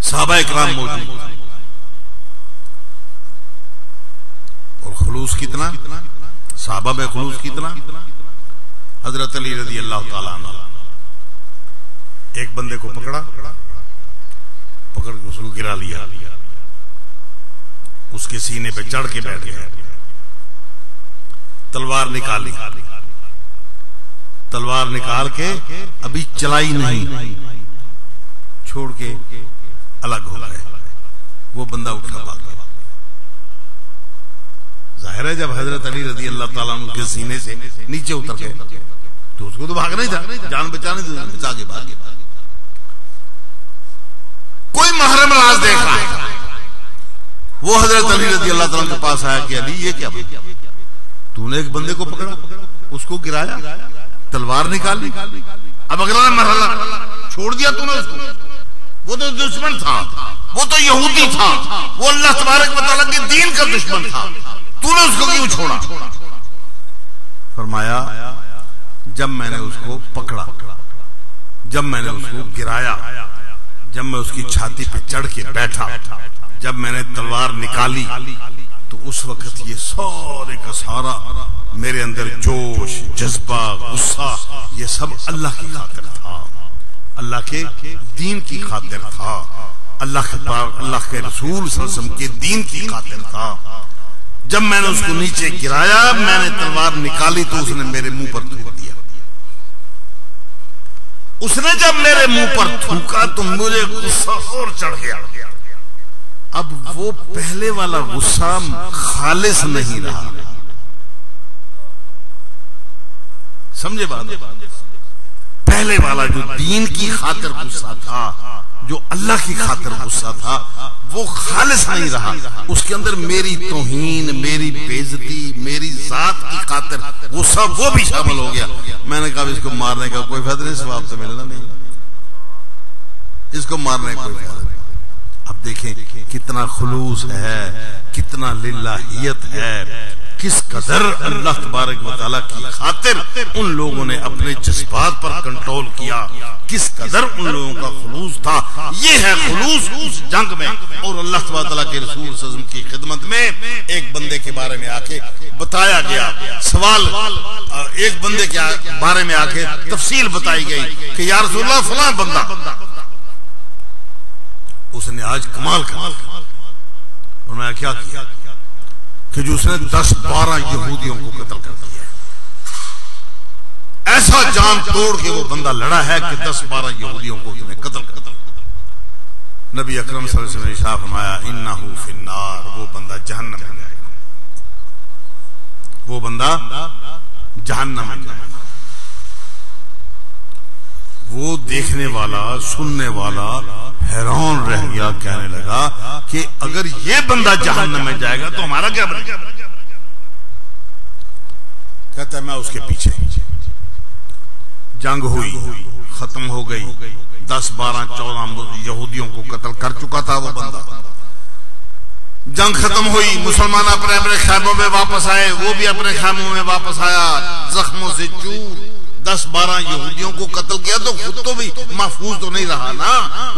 सहाबा इकराम मौजूद, और खुलूस कितना, सहाबा में खुलूस कितना। हजरत अली रज़ी अल्लाह ताला अन्हु एक बंदे को पकड़ के उसको गिरा लिया, उसके सीने पे चढ़ के बैठ गया, तलवार निकाली, तलवार निकाल के अभी चलाई नहीं, छोड़ के अलग हो गए। वो बंदा उठ कर भाग गया। जाहिर है जब हजरत अली रज़ी अल्लाह ताला अन्हु के सीने से नीचे उतर गए तो उसको तो भागना ही था, जान बचाने तो बचा के भाग गया। कोई महरम राज देख रहा है, वो हजरत अली रज़ी अल्लाह ताला के पास आया कि अली ये क्या बात, तूने एक बंदे को पकड़ा, उसको गिराया, तलवार निकाली, अब अगला मरहला छोड़ दिया तूने उसको, वो तो दुश्मन था, वो तो यहूदी था, वो अल्लाह तबारक व तआला के दीन का दुश्मन था, तूने उसको क्यों छोड़ा? फरमाया जब मैंने उसको पकड़ा, जब मैंने उसको गिराया, जब मैं उसकी छाती पे चढ़ के बैठा, जब मैंने तलवार निकाली, तो उस वक्त ये सारे का सारा मेरे अंदर जोश, जज्बा, गुस्सा, ये सब अल्लाह की खातिर था, अल्लाह के दीन की खातिर था, अल्लाह के रसूल सल्लल्लाहु अलैहि वसल्लम के दीन की खातिर था। जब मैंने उसको नीचे गिराया, मैंने तलवार निकाली तो उसने मेरे मुंह पर थूक दिया। उसने जब मेरे मुंह पर थूका तो मुझे गुस्सा और चढ़ गया। अब वो पहले वाला गुस्सा खालिस नहीं रहा, समझे बात? पहले वाला जो दीन की खातिर गुस्सा था, जो अल्लाह की खातिर गुस्सा था, वो खालिस नहीं रहा। उसके अंदर मेरी तौहीन, मेरी बेइज्जती, मेरी जात की खातिर गुस्सा वो भी शामिल हो गया। मैंने कहा इसको मारने का कोई फायदा नहीं, सवाब तो मिलना नहीं, इसको मारने का कोई फायदा नहीं। अब देखें कितना खुलूस है, कितना लिल्लाहियत है, किस कदर अल्लाह तबारक व तआला की खातिर उन लोगों ने अपने जज्बात पर कंट्रोल किया, किस कदर उन लोगों का खुलूस था। ये है खुलूस उस जंग में। और अल्लाह तबारक व तआला के रसूल सल्लल्लाहु अलैहि वसल्लम की खिदमत में एक बंदे के बारे में आके बताया गया, सवाल एक बंदे के बारे में आके तफसील बताई गई कि या रसूलल्लाह फलां बंदा, उसने आज कमाल कमाल उन्होंने क्या किया कि जो उसने 10-12 यहूदियों को कत्ल कर दिया। ऐसा जान तोड़ के वो बंदा लड़ा है कि 10-12 यहूदियों को उसने कत्ल कर दिया। नबी अकरम सल्लल्लाहु अलैहि वसल्लम ने इरशाद फरमाया इन्नहु फिन्नार, वो बंदा जहन्नम में जाएगा, वो बंदा जहन्नम में जाएगा। वो देखने वाला, सुनने वाला हैरान रह गया, कहने लगा कि अगर ये बंदा जहन्नम में जाएगा तो हमारा क्या बनेगा? कहता है मैं उसके पीछे। जंग हुई, खत्म हो गई, 10-12-14 यहूदियों को कत्ल कर चुका था वो बंदा। जंग खत्म हुई, मुसलमान अपने अपने खैमों में वापस आए, वो भी अपने खैमों में वापस आया, जख्मों से चूर। 10-12 यहूदियों को कत्ल किया तो खुद तो भी महफूज तो नहीं रहा ना,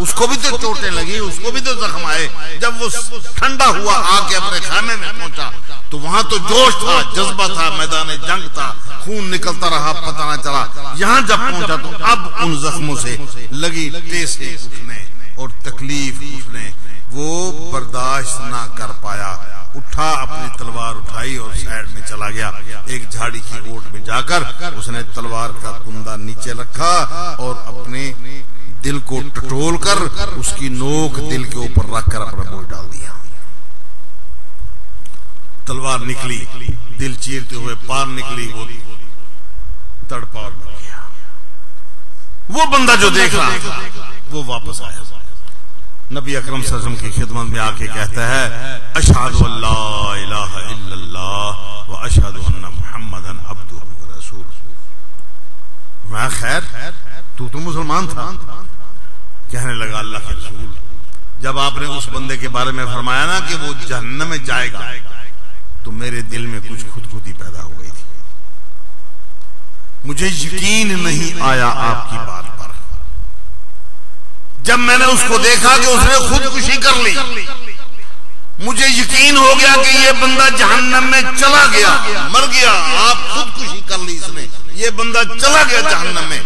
उसको भी तो चोटें लगी, उसको भी तो जख्म आए। जब वो ठंडा हुआ आके अपने खाने में पहुंचा तो वहां तो जोश था, जज्बा था, मैदान जंग था, खून निकलता रहा, पता न चला। यहां जब पहुंचा तो अब उन जख्मों से लगी टेसें उठने और तकलीफ उठने, वो बर्दाश्त ना कर पाया, उठा, अपनी तलवार उठाई और साइड में चला गया। एक झाड़ी की ओट में जाकर उसने तलवार का कुंदा नीचे रखा और अपने दिल को टटोल कर उसकी नोक दिल के ऊपर रखकर अपना बोझ डाल दिया। तलवार निकली, दिल चीरते हुए पार निकली, वो तड़पार बन गया। वो बंदा जो देख रहा था वो वापस आया, नबी अकरम सल्लल्लाहु अलैहि वसल्लम की खिदमत में आके कहता है अशहदु अल्ला इलाहा इल्लल्लाह व अशहदु अन्ना मुहम्मदन अब्दुहु व रसूलुहु। मैं खैर तू तो मुसलमान था। कहने लगा अल्लाह के रसूल, जब आपने उस बंदे के बारे में फरमाया ना कि वो जहन्नम में जाएगा, तो मेरे दिल में कुछ खुदकुदी पैदा हो गई थी। मुझे यकीन नहीं आया आपकी बात पर। जब मैंने उसको देखा कि उसने खुदकुशी कर ली, मुझे यकीन हो गया कि ये बंदा जहन्नम में चला गया, मर गया। आप खुदकुशी कर ली इसने, ये बंदा चला गया जहन्नम में।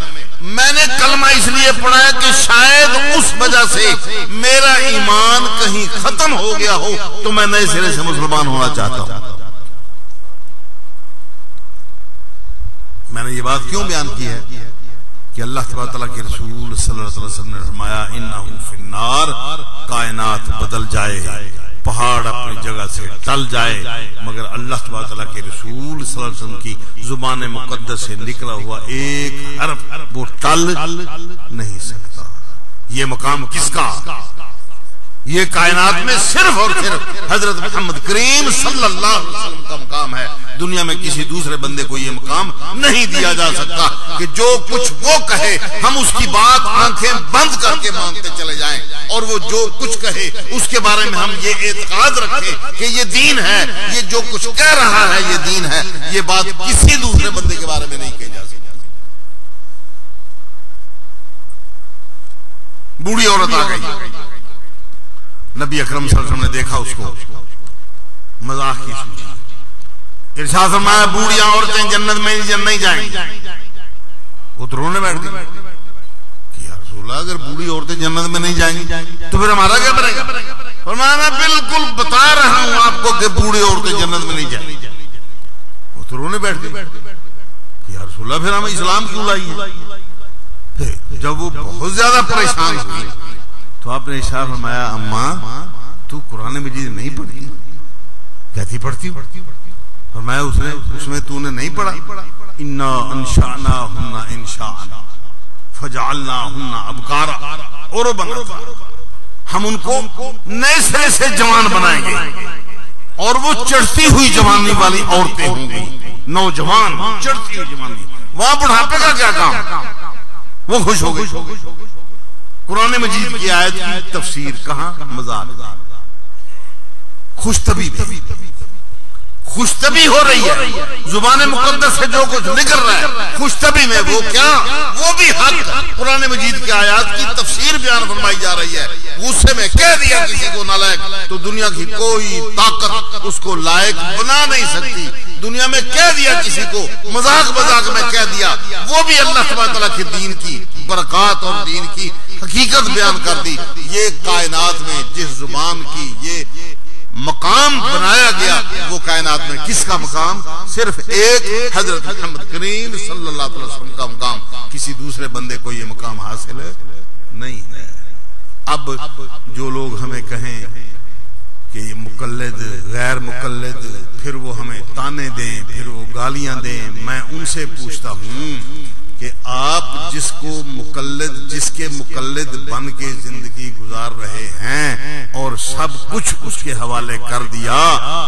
मैंने कलमा इसलिए पढ़ा है कि शायद उस वजह से मेरा ईमान कहीं खत्म हो गया हो, तो मैं नए सिरे से मुसलमान होना चाहता हूं। मैंने ये बात क्यों बयान की है कि अल्लाह तआला के रसूल सल्लल्लाहु अलैहि वसल्लम ने फरमाया इन्नहु फिन्नार, कायनात बदल जाए, पहाड़ अपनी जगह से टल जाए, मगर अल्लाह तआला के रसूल सल्लल्लाहु अलैहि वसल्लम की जुबान मुकद्दस से निकला हुआ एक हर्फ वो टल नहीं सकता। ये मकाम किसका? ये कायनात में सिर्फ और सिर्फ हजरत मोहम्मद करीम सल्लल्लाहु अलैहि वसल्लम का मकाम है। दुनिया में किसी दूसरे बंदे को ये मकाम नहीं दिया जा सकता कि जो कुछ वो कहे हम उसकी बात आंखें बंद करके मानते चले जाएं और वो जो कुछ कहे उसके बारे में हम ये एतकाद रखें कि ये दीन है, ये जो कुछ कह रहा है ये दीन है, ये बात किसी दूसरे बंदे के बारे में नहीं कही जा सकती। बूढ़ी औरत आ गई, नबी अकरम सल्लल्लाहु अलैहि वसल्लम ने देखा उसको, मजाक की सूझी। इरशाद फरमाया बूढ़ियां औरतें जन्नत में नहीं जाएंगी। वो तो रोने बैठ गई कि यार रसूलल्लाह अगर बूढ़ी औरतें जन्नत में नहीं जाएंगी तो फिर हमारा क्या बनेगा? फरमाया मैं बिल्कुल बता रहा हूं आपको कि बूढ़ी औरतें जन्नत में नहीं जाएंगी। वो तो रोने बैठ गई कि यार रसूलल्लाह फिर हमें इस्लाम क्यों लाई है? जब वो बहुत ज्यादा परेशान हुई तो आपने इरशाद फरमाया अम्मा तू कुरान मजीद नहीं पढ़ती? कहती पढ़ती हूं। फरमाया उसमें तूने नहीं पढ़ा इन्ना अंशाना हुन्ना इंशान फजअलना हुन्ना अबकारा और बना, हम उनको नए सिरे से जवान बनाएंगे और वो चढ़ती हुई जवानी वाली औरतें होंगी, नौजवान चढ़ती हुई जवानी। वहां बुढ़ापे का क्या काम? वो खुश हो गई। कुरान मजीद की आयत की तफसीर कहां? मजाक। खुशतबी हो रही है, जुबान मुकद्दस से जो कुछ निकल रहा है खुशतबी में, वो क्या? वो भी हक। कुरान मजीद की आयत की तफसीर बयान फरमाई जा रही है। गुस्से में कह दिया किसी को नालायक तो दुनिया की कोई ताकत उसको लायक बना नहीं सकती। दुनिया में कह दिया किसी को, मजाक में कह दिया, वो भी अल्लाह सुब्हानहू तआला के दीन की बरकत और दीन की हकीकत बयान कर दी। ये कायनात में जिस जुबान की ये मकाम बनाया गया, वो कायनात में किसका मकाम? सिर्फ एक हजरत मोहम्मद करीम सल्लल्लाहु अलैहि वसल्लम का मकाम। किसी दूसरे बंदे को ये मकाम हासिल नहीं है। अब जो लोग हमें कहें कि ये मुकल्लिद गैर मुकल्लिद, फिर वो हमें ताने दें, फिर वो गालियां दें, मैं उनसे पूछता हूं कि आप जिसके मुकल्लिद बन के जिंदगी गुजार रहे हैं और सब कुछ उसके हवाले कर दिया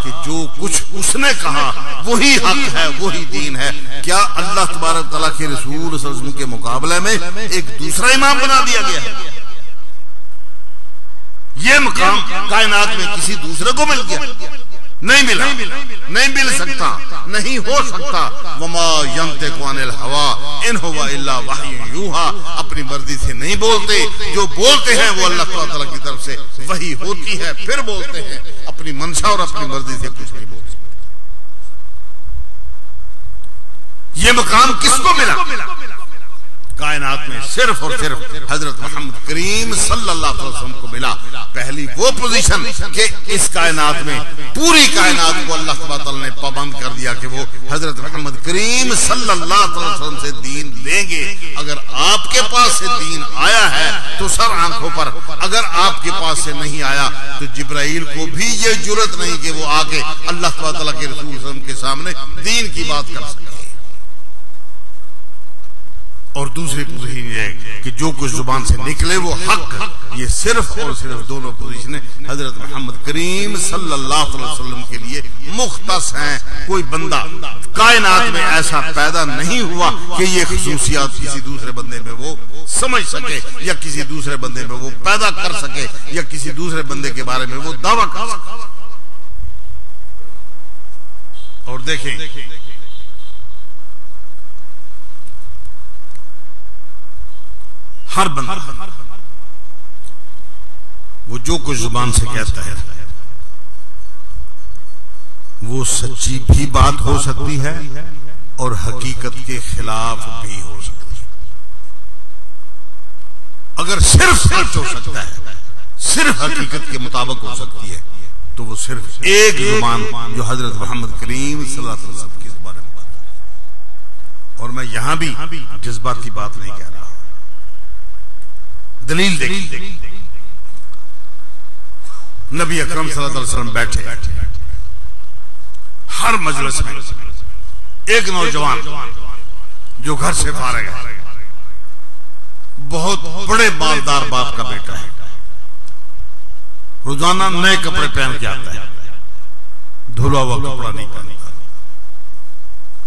कि जो कुछ उसने कहा वही हक है, वही दीन है, क्या अल्लाह तबारक तआला के रसूल सल्लल्लाहु अलैहि वसल्लम के मुकाबले में एक दूसरा इमाम बना दिया गया है? ये मकाम कायनात में किसी दूसरे को मिल गया? नहीं मिला, नहीं मिल सकता, नहीं हो सकता। वमा यंतिकु अनिल हवा इन हुवा इल्ला वह्युन यूहा, अपनी मर्जी से नहीं बोलते, जो बोलते हैं वो अल्लाह ताला की तरफ से वही होती है, फिर बोलते हैं। अपनी मंशा और अपनी मर्जी से कुछ नहीं बोलते। ये मकाम किसको मिला? कायनात में सिर्फ और सिर्फ हजरत मोहम्मद करीम सल्लल्लाहु अलैहि वसल्लम को मिला। पहली वो पोजीशन कि इस कायनात में पूरी कायनात को अल्लाह सुब्हानहू तआला ने पाबंद कर दिया कि वो हजरत मोहम्मद करीम सल्लल्लाहु अलैहि वसल्लम से दीन लेंगे। अगर आपके पास से दीन आया है तो सर आंखों पर, अगर आपके पास से नहीं आया तो जिब्राइल को भी ये जुर्रत नहीं कि वो आके अल्लाह सुब्हानहू तआला के रसूल सल्लल्लाहु अलैहि वसल्लम के सामने दीन की बात कर सके। और दूसरी पोजीशन ये है कि जो कुछ जुबान से निकले वो हक। ये सिर्फ और सिर्फ दोनों पोजीशनें हजरत मोहम्मद करीम सल्लल्लाहु अलैहि वसल्लम के लिए मुख्तस हैं। कोई बंदा कायनात में ऐसा पैदा नहीं हुआ कि ये खुसूसियात किसी दूसरे बंदे में वो समझ सके या किसी दूसरे बंदे में वो पैदा कर सके या किसी दूसरे बंदे के बारे में वो दावा कर सके। और देखें हर बंदा वो जो कुछ जुबान से कहता है वो सच्ची भी बात हो सकती है और हकीकत के खिलाफ भी हो सकती है। अगर सिर्फ सच हो सकता है, सिर्फ हकीकत के मुताबिक हो सकती है, तो वो सिर्फ एक जुबान जो हजरत मोहम्मद करीम सल्लल्लाहु अलैहि वसल्लम की जुबान में बात है। और मैं यहां भी जज्बाती बात नहीं कह रहा, दलील देखिए। नबी अकरम सल्लल्लाहु अलैहि वसल्लम बैठे, हर मजलिस में एक नौजवान जो घर से फारिग है, बहुत बड़े मालदार बाप का बेटा है, रोजाना नए कपड़े पहन के आता है, धुला हुआ कपड़ा नहीं पहनता,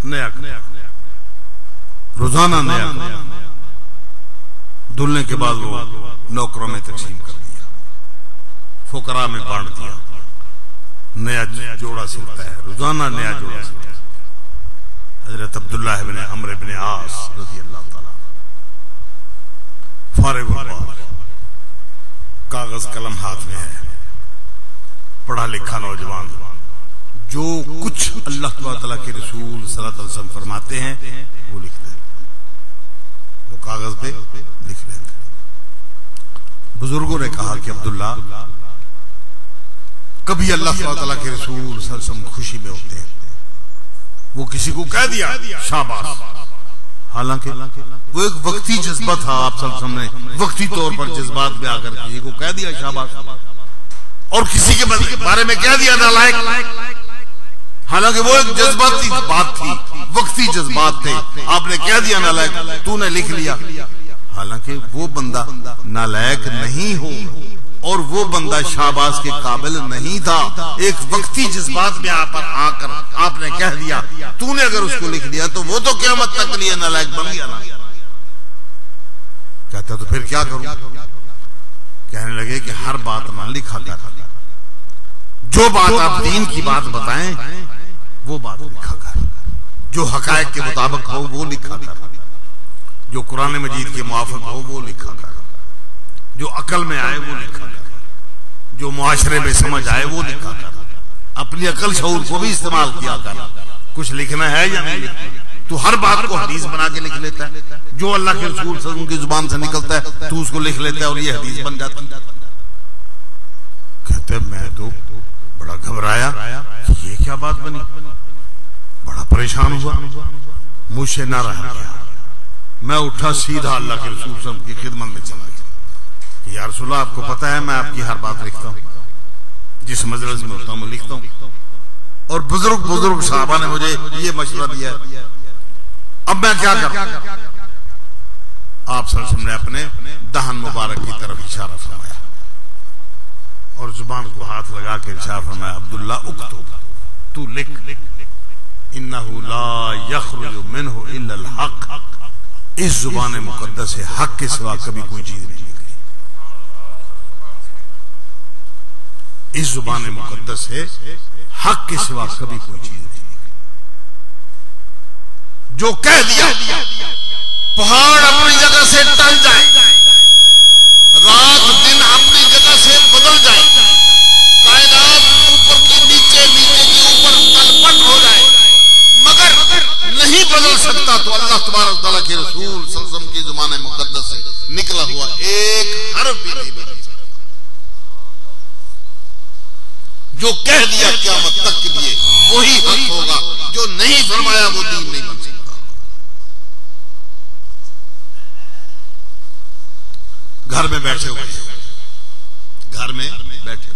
नया रोजाना नया, धुलने के बाद वो नौकरों में तकसीम कर दिया। फुकरा में बांट दिया। नया जोड़ा सिलता है, रोजाना नया जोड़ा सिलता है। हजरत अब्दुल्लाह इब्न अम्र इब्न आस रज़ी अल्लाह ताला फारिग कागज कलम हाथ में है, पढ़ा लिखा नौजवान, जो कुछ अल्लाह ताला के रसूल सल्लल्लाहु अलैहि वसल्लम फरमाते हैं वो लिख देते, वो कागज पे लिख लेते। बुजुर्गों ने कहा कि अब्दुल्ला, कभी अल्लाह ताला के रसूल सल्लल्लाहु अलैहि वसल्लम खुशी में होते हैं, वो किसी को कह दिया शाबाश, हालांकि वो एक वक्ती जज्बा था। आप सब सामने वक्ती तौर पर जज्बात में आकर किसी को कह दिया शाबाश, और किसी के बारे में कह दिया नालायक, हालांकि वो एक जज्बाती बात थी, वक्ती जज्बात थे। आपने कह दिया नालायक, तूने लिख लिया, हालांकि वो बंदा नालायक नहीं हो और वो बंदा शाबाश के काबिल नहीं था। एक वक्ती जज्बात में आकर आपने कह दिया, तूने अगर उसको लिख दिया तो वो तो क़यामत तक के लिए नालायक बन गया ना। कहता तो फिर क्या करूं? कहने लगे कि हर बात ना लिखा कर, जो बात आप दीन की बात बताएं वो बात लिखा कर, जो हकायक के मुताबिक हो वो लिखा कर, जो कुरान मजीद के मुआफिक हो वो लिखा कर, जो अकल में आए वो लिखा कर, जो मुआशरे में समझ आए वो लिखा कर, अपनी अकल शऊर को भी इस्तेमाल किया कर। कुछ लिखना है या नहीं लिखना? तू हर बात को हदीस बना के लिख लेता है, जो अल्लाह के रसूल सल्लल्लाहु अलैहि वसल्लम की जुबान से निकलता है तू उसको लिख लेता है और ये हदीस बन जाती है। कहते मैं तो बड़ा घबराया, ये क्या बात बनी, बड़ा परेशान हुआ, मुझसे ना रहा गया। मैं उठा, सीधा अल्लाह के रसूल सल्लल्लाहु अलैहि वसल्लम की खिदमत में चला गया। या रसूलल्लाह, आपको पता है मैं आपकी हर बात लिखता हूँ, जिस मजलिस में होता हूँ मैं लिखता हूँ, और बुजुर्ग साहबा ने मुझे ये मशवरा दिया है, अब मैं क्या करूं? आप सल्लल्लाहु अलैहि वसल्लम ने अपने दहन मुबारक की तरफ इशारा फरमाया और जुबान को हाथ लगा के इशारा फरमाया, अब्दुल्ला उक्तुब, तू लिख, इन्नहु ला यखरुजु मिन्हु इल्ला अल हक। इस जुबान मुकद्दस से हक के सिवा कभी कोई चीज नहीं निकली। इस जुबान मुकद्दस से हक के सिवा कभी कोई चीज नहीं निकली। जो कह दिया पहाड़ अपनी जगह से टल जाए, रात दिन अपनी जगह से बदल जाए, कायनात ऊपर की नीचे, नीचे की ऊपर तलपट हो जाए, मगर नहीं बदल सकता तो अल्लाह तबारक तआला के रसूल सल्लल्लाहु अलैहि वसल्लम की जुबान मुकद्दस से निकला हुआ एक हर्फ भी नहीं बदल सकता। जो कह दिया क़यामत तक के लिए वही हक होगा, जो नहीं फरमाया वो दीन नहीं बन सकता। घर में बैठे हुए, घर में बैठे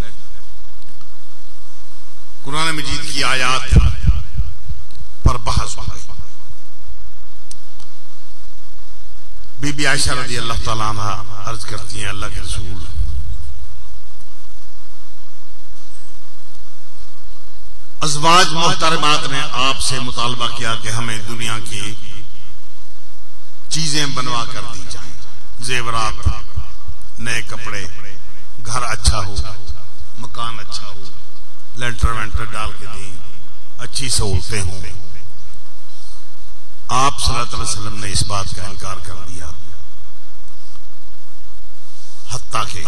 कुरान मजीद की आयत पर बहस हो गई। बीबी आयशा रज़ी अल्लाह ताला अन्हा अर्ज करती हैं, अल्लाह के रसूल, अज़वाज मोहतरमात ने आपसे मुतालबा किया कि हमें दुनिया की चीजें बनवा कर दी जाएं, जेवरात, नए कपड़े, घर अच्छा हो, मकान अच्छा हो, लेंटर वेंटर डाल के दें, अच्छी सहूलतें हों। आप सल्लल्लाहु अलैहि वसल्लम ने इस बात का इनकार कर दिया। हत्ता के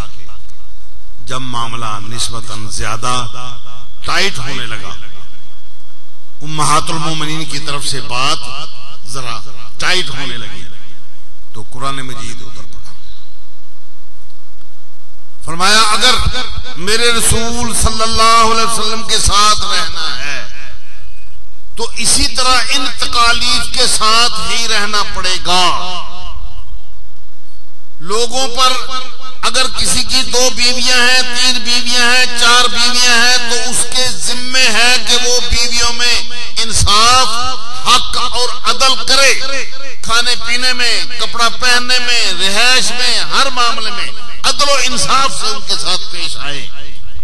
जब मामला निस्बतन ज्यादा टाइट होने लगा, उम्महातुल मोमिनीन की तरफ से बात जरा टाइट होने लगी, तो कुरान मजीद उतर पड़ा। फरमाया, अगर मेरे रसूल सल्लल्लाहु अलैहि वसल्लम के साथ रहना है तो इसी तरह इन तकालीफ के साथ ही रहना पड़ेगा। लोगों पर अगर किसी की 2 बीवियां हैं, 3 बीवियां हैं, 4 बीवियां हैं, तो उसके जिम्मे है कि वो बीवियों में इंसाफ, हक और अदल करे। खाने पीने में, कपड़ा पहनने में, रिहाइश में, हर मामले में अदल इंसाफ से उनके साथ पेश आए।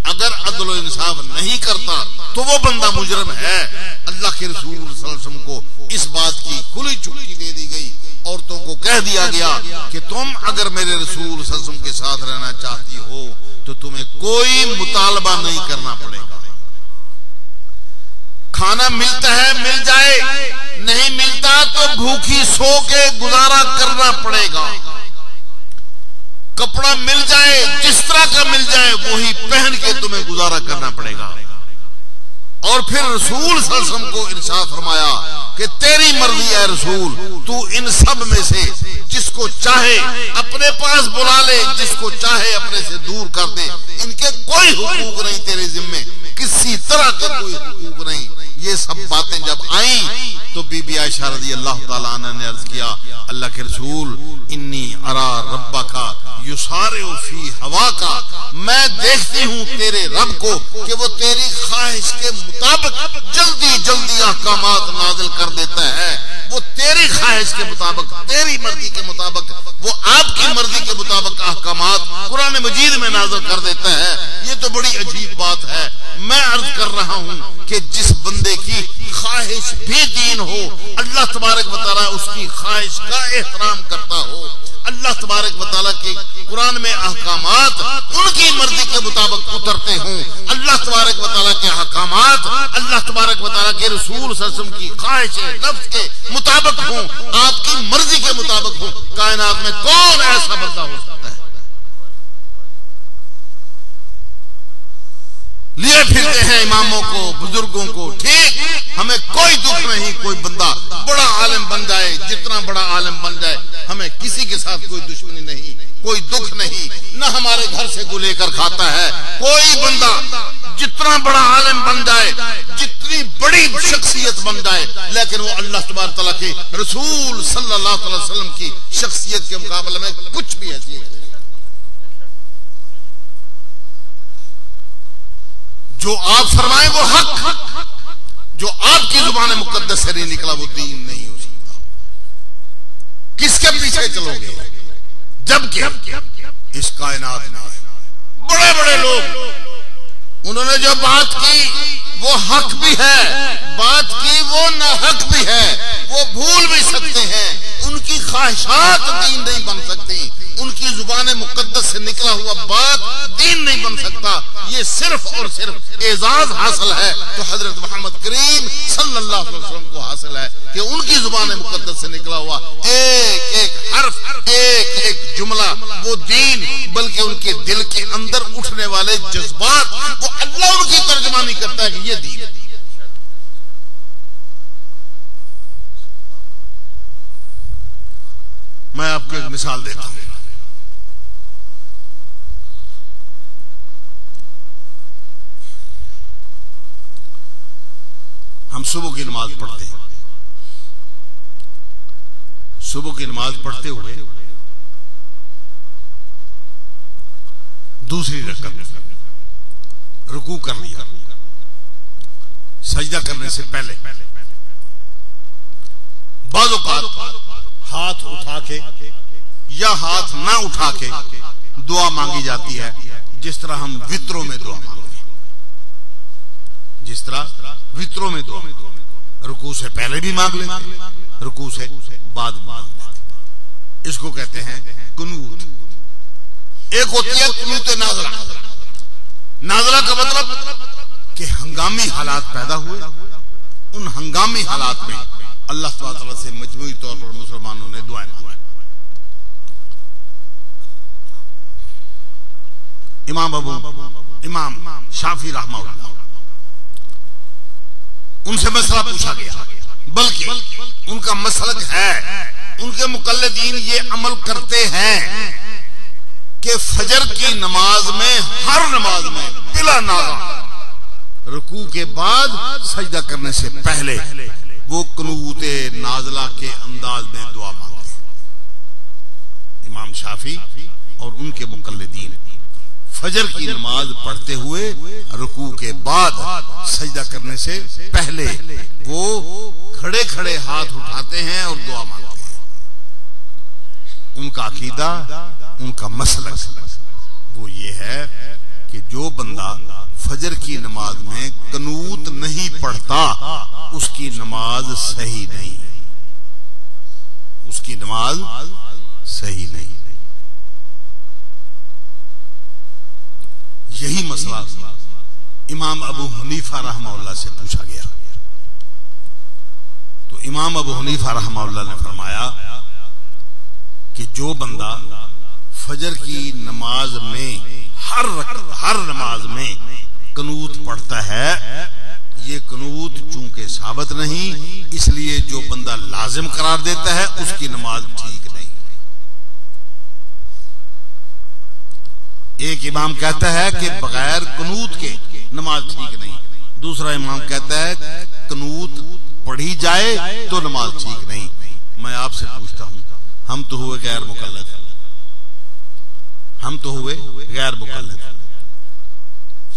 अगर अदल इंसाफ नहीं करता तो वो बंदा मुजरिम है। अल्लाह के रसूल सल्लल्लाहु अलैहि वसल्लम को इस बात की खुली चुटकी दे दी गई। औरतों को कह दिया गया कि तुम अगर मेरे रसूल सल्लल्लाहु अलैहि वसल्लम के साथ रहना चाहती हो तो तो तुम्हें कोई मुतालबा नहीं करना पड़ेगा। खाना मिलता है मिल जाए, नहीं मिलता तो भूखी सो के गुजारा करना पड़ेगा। कपड़ा मिल जाए, जिस तरह का मिल जाए वही पहन के तुम्हें गुजारा करना पड़ेगा। और फिर रसूल सल्लल्लाहु अलैहि वसल्लम को इरशाद फरमाया कि तेरी मर्जी है रसूल, तू इन सब में से जिसको चाहे अपने पास बुला ले, जिसको चाहे अपने से दूर कर दे। इनके कोई हुकूक नहीं तेरे जिम्मे, किसी तरह का कोई हुकूक नहीं। ये सब बातें जब आई तो बीबी आयशा रज़ी अल्लाह ताला अन्हा ने अर्ज किया, अल्लाह के रसूल, इन्नी अरा रब्बका युसारिउ फी हवाका, मैं देखती हूँ तेरे रब को कि वो तेरी ख्वाहिश के मुताबिक जल्दी जल्दी अहकामात नाजिल कर देता है। वो तेरी ख्वाहिश के मुताबिक, तेरी मर्जी के मुताबिक, वो आपकी मर्जी के मुताबिक अहकामात कुरान मजीद में नाजिल कर देता है। ये तो बड़ी अजीब बात है। मैं अर्ज कर रहा हूँ कि जिस बंदे की ख्वाहिश भी दीन हो, अल्लाह तबारक व तआला उसकी ख्वाहिश का एहतराम करता हो, अल्लाह तबारक व तआला के कुरान में अहकामात उनकी मर्जी के मुताबिक उतरते हों, अल्लाह तबारक व तआला के अहकामात अल्लाह तबारक व तआला के रसूल सल्लल्लाहु अलैहि वसल्लम की ख्वाहिश नफ्स के मुताबिक हों, आपकी मर्जी के मुताबिक हों, कायनात में कौन ऐसा बंदा हो सकता है? लिए फिरते हैं इमामों को, बुजुर्गों को, ठीक, हमें कोई दुख नहीं। कोई बंदा बड़ा आलिम बन जाए, जितना बड़ा आलिम बन जाए, हमें किसी के साथ कोई दुश्मनी नहीं, कोई दुख नहीं, न हमारे घर से को लेकर खाता है। कोई बंदा जितना बड़ा आलिम बन जाए, जितनी बड़ी शख्सियत बन जाए, लेकिन वो अल्लाह तबारक तआला के रसूल सल्लल्लाहु अलैहि वसल्लम की शख्सियत के मुकाबले में कुछ भी हैसियत नहीं। जो आप फरमाए वो हक, जो आपकी जुबान मुकद्दस से नहीं निकला वो दीन नहीं हो सकता। किसके पीछे चलोगे? जबकि इस कायनात में बड़े बड़े लोग, उन्होंने जो बात की वो हक भी है, बात की वो ना हक भी है, वो भूल भी सकते हैं। उनकी ख्वाहिशात दीन नहीं बन सकती, उनकी जुबान मुकद्दस से निकला हुआ बात दीन नहीं बन सकता। ये सिर्फ और सिर्फ एजाज हासिल है तो हजरत मोहम्मद करीम सल्लल्लाहु अलैहि वसल्लम को हासिल है कि उनकी जुबान मुकद्दस से निकला हुआ एक एक हर्फ, एक एक जुमला वो दीन, बल्कि उनके दिल के अंदर उठने वाले जज्बात, वो अल्लाह उनकी तर्जुमानी करता है कि ये दीन। मैं आपको एक मिसाल देता हूं। हम सुबह की नमाज पढ़ते हैं, सुबह की नमाज पढ़ते हुए दूसरी रकअत रुकू कर लिया, सजदा करने से पहले बाज़ औक़ात हाथ उठा के या हाथ ना उठा के दुआ मांगी जाती है, जिस तरह हम वित्रों में दुआ मांगते हैं, जिस तरह वित्रों में दुआ रुकू से पहले भी मांग लेते, रुकू से बाद में मांग लेते। इसको कहते हैं कुनूत। एक होती है कुनूत नाज़िला। नाज़िला का मतलब कि हंगामी हालात पैदा हुए, उन हंगामी हालात में अल्लाह ताला से मजमूई तौर पर मुसलमानों ने दुआएं मांगी। इमाम शाफी रहमतुल्लाह, उनसे मसला पूछा गया, बल्कि उनका मसलक है, उनके मुकल्लिदीन ये अमल करते हैं कि फजर की नमाज में, हर नमाज में बिला नाज़ा रुकू के बाद सजदा करने से पहले वो कुनूते नाज़िला के अंदाज में दुआ मांगते हैं। इमाम शाफी और उनके मुकल्लिदीन फजर की नमाज पढ़ते हुए रुकू के बाद सजदा करने से पहले वो खड़े खड़े हाथ उठाते हैं और दुआ मांगते हैं। उनका अकीदा, उनका मसलक वो ये है कि जो बंदा फजर की नमाज में कनूत नहीं पढ़ता उसकी नमाज सही नहीं, उसकी नमाज सही नहीं। मसला इमाम अबू हनीफा रहमतुल्लाह से पूछा गया। तो इमाम अबू हनीफा रहमतुल्लाह ने फरमाया कि जो बंदा फजर की नमाज में हर नमाज में कनूत पढ़ता है, ये कनूत चूंकि साबित नहीं, इसलिए जो बंदा लाजिम करार देता है उसकी नमाज ठीक नहीं। एक इमाम कहता है कि बगैर कनूत के नमाज ठीक नहीं, दूसरा इमाम कहता है कनूत पढ़ी जाए तो नमाज ठीक नहीं। मैं आपसे पूछता हूं, हम तो हुए गैर मुकल्लद,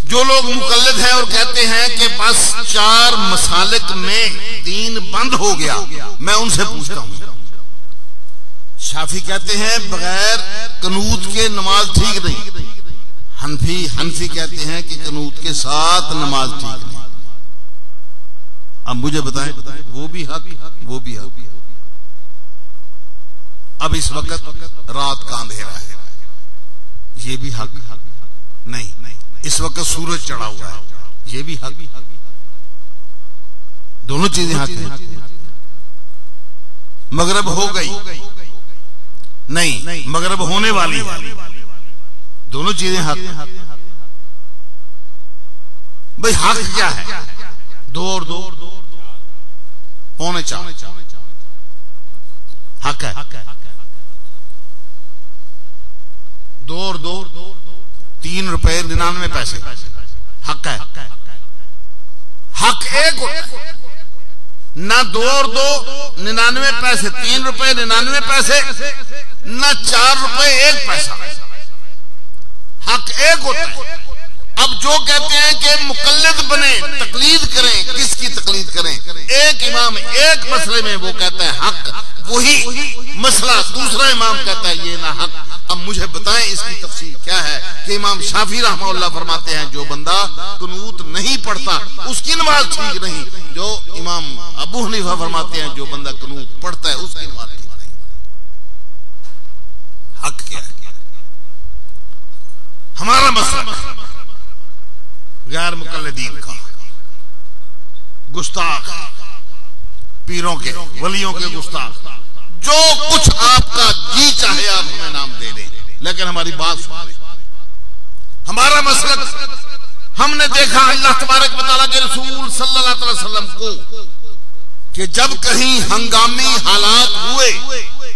जो लोग मुकल्लद हैं और कहते हैं कि बस 4 मसालिक में दीन बंद हो गया, मैं उनसे पूछता हूं। शाफी कहते हैं बगैर कनूत के नमाज ठीक नहीं, हनफी कहते हैं कि कनूत के साथ नमाज ठीक नहीं। अब मुझे बताएं, वो भी हक। अब इस वक्त रात का अंधेरा है, ये भी हक नहीं। इस वक्त सूरज चढ़ा हुआ है, ये भी हक। दोनों चीजें हक हैं। मगरिब हो गई नहीं, मगरिब होने वाली है, दोनों चीजें हक। भाई हक क्या है? 2 और 2 पौने 4 हक है। 2 और 2 ₹3.99 हक है। हक एक होता है ना, 2 और 2 $99, ₹3.99, ना ₹4.01। हक एक होता है। अब जो कहते हैं कि मुकल्लिद बने, तकलीद करें, किसकी तकलीद करें? एक इमाम एक मसले में वो कहता है हक, वही मसला दूसरा इमाम कहता है ये ना हक। अब मुझे बताएं इसकी तफसीर क्या है कि इमाम शाफी रहमतुल्लाह फरमाते हैं जो बंदा कुनूत नहीं पढ़ता उसकी नमाज ठीक नहीं, जो इमाम अबू हनीफा फरमाते हैं जो बंदा कुनूत पढ़ता है उसकी नमाज ठीक नहीं। हक क्या है? हमारा मसला गैर मुकल्लिदीन का, गुस्ताख, पीरों के, वलियों के गुस्ताख, जो कुछ आपका जी चाहे आप हमें नाम दे दें, लेकिन हमारी बात सुनिए। हमारा मसलक हमने देखा अल्लाह तबारक व तआला के रसूल सल्लल्लाहु अलैहि वसल्लम को कि जब कहीं हंगामी हालात हुए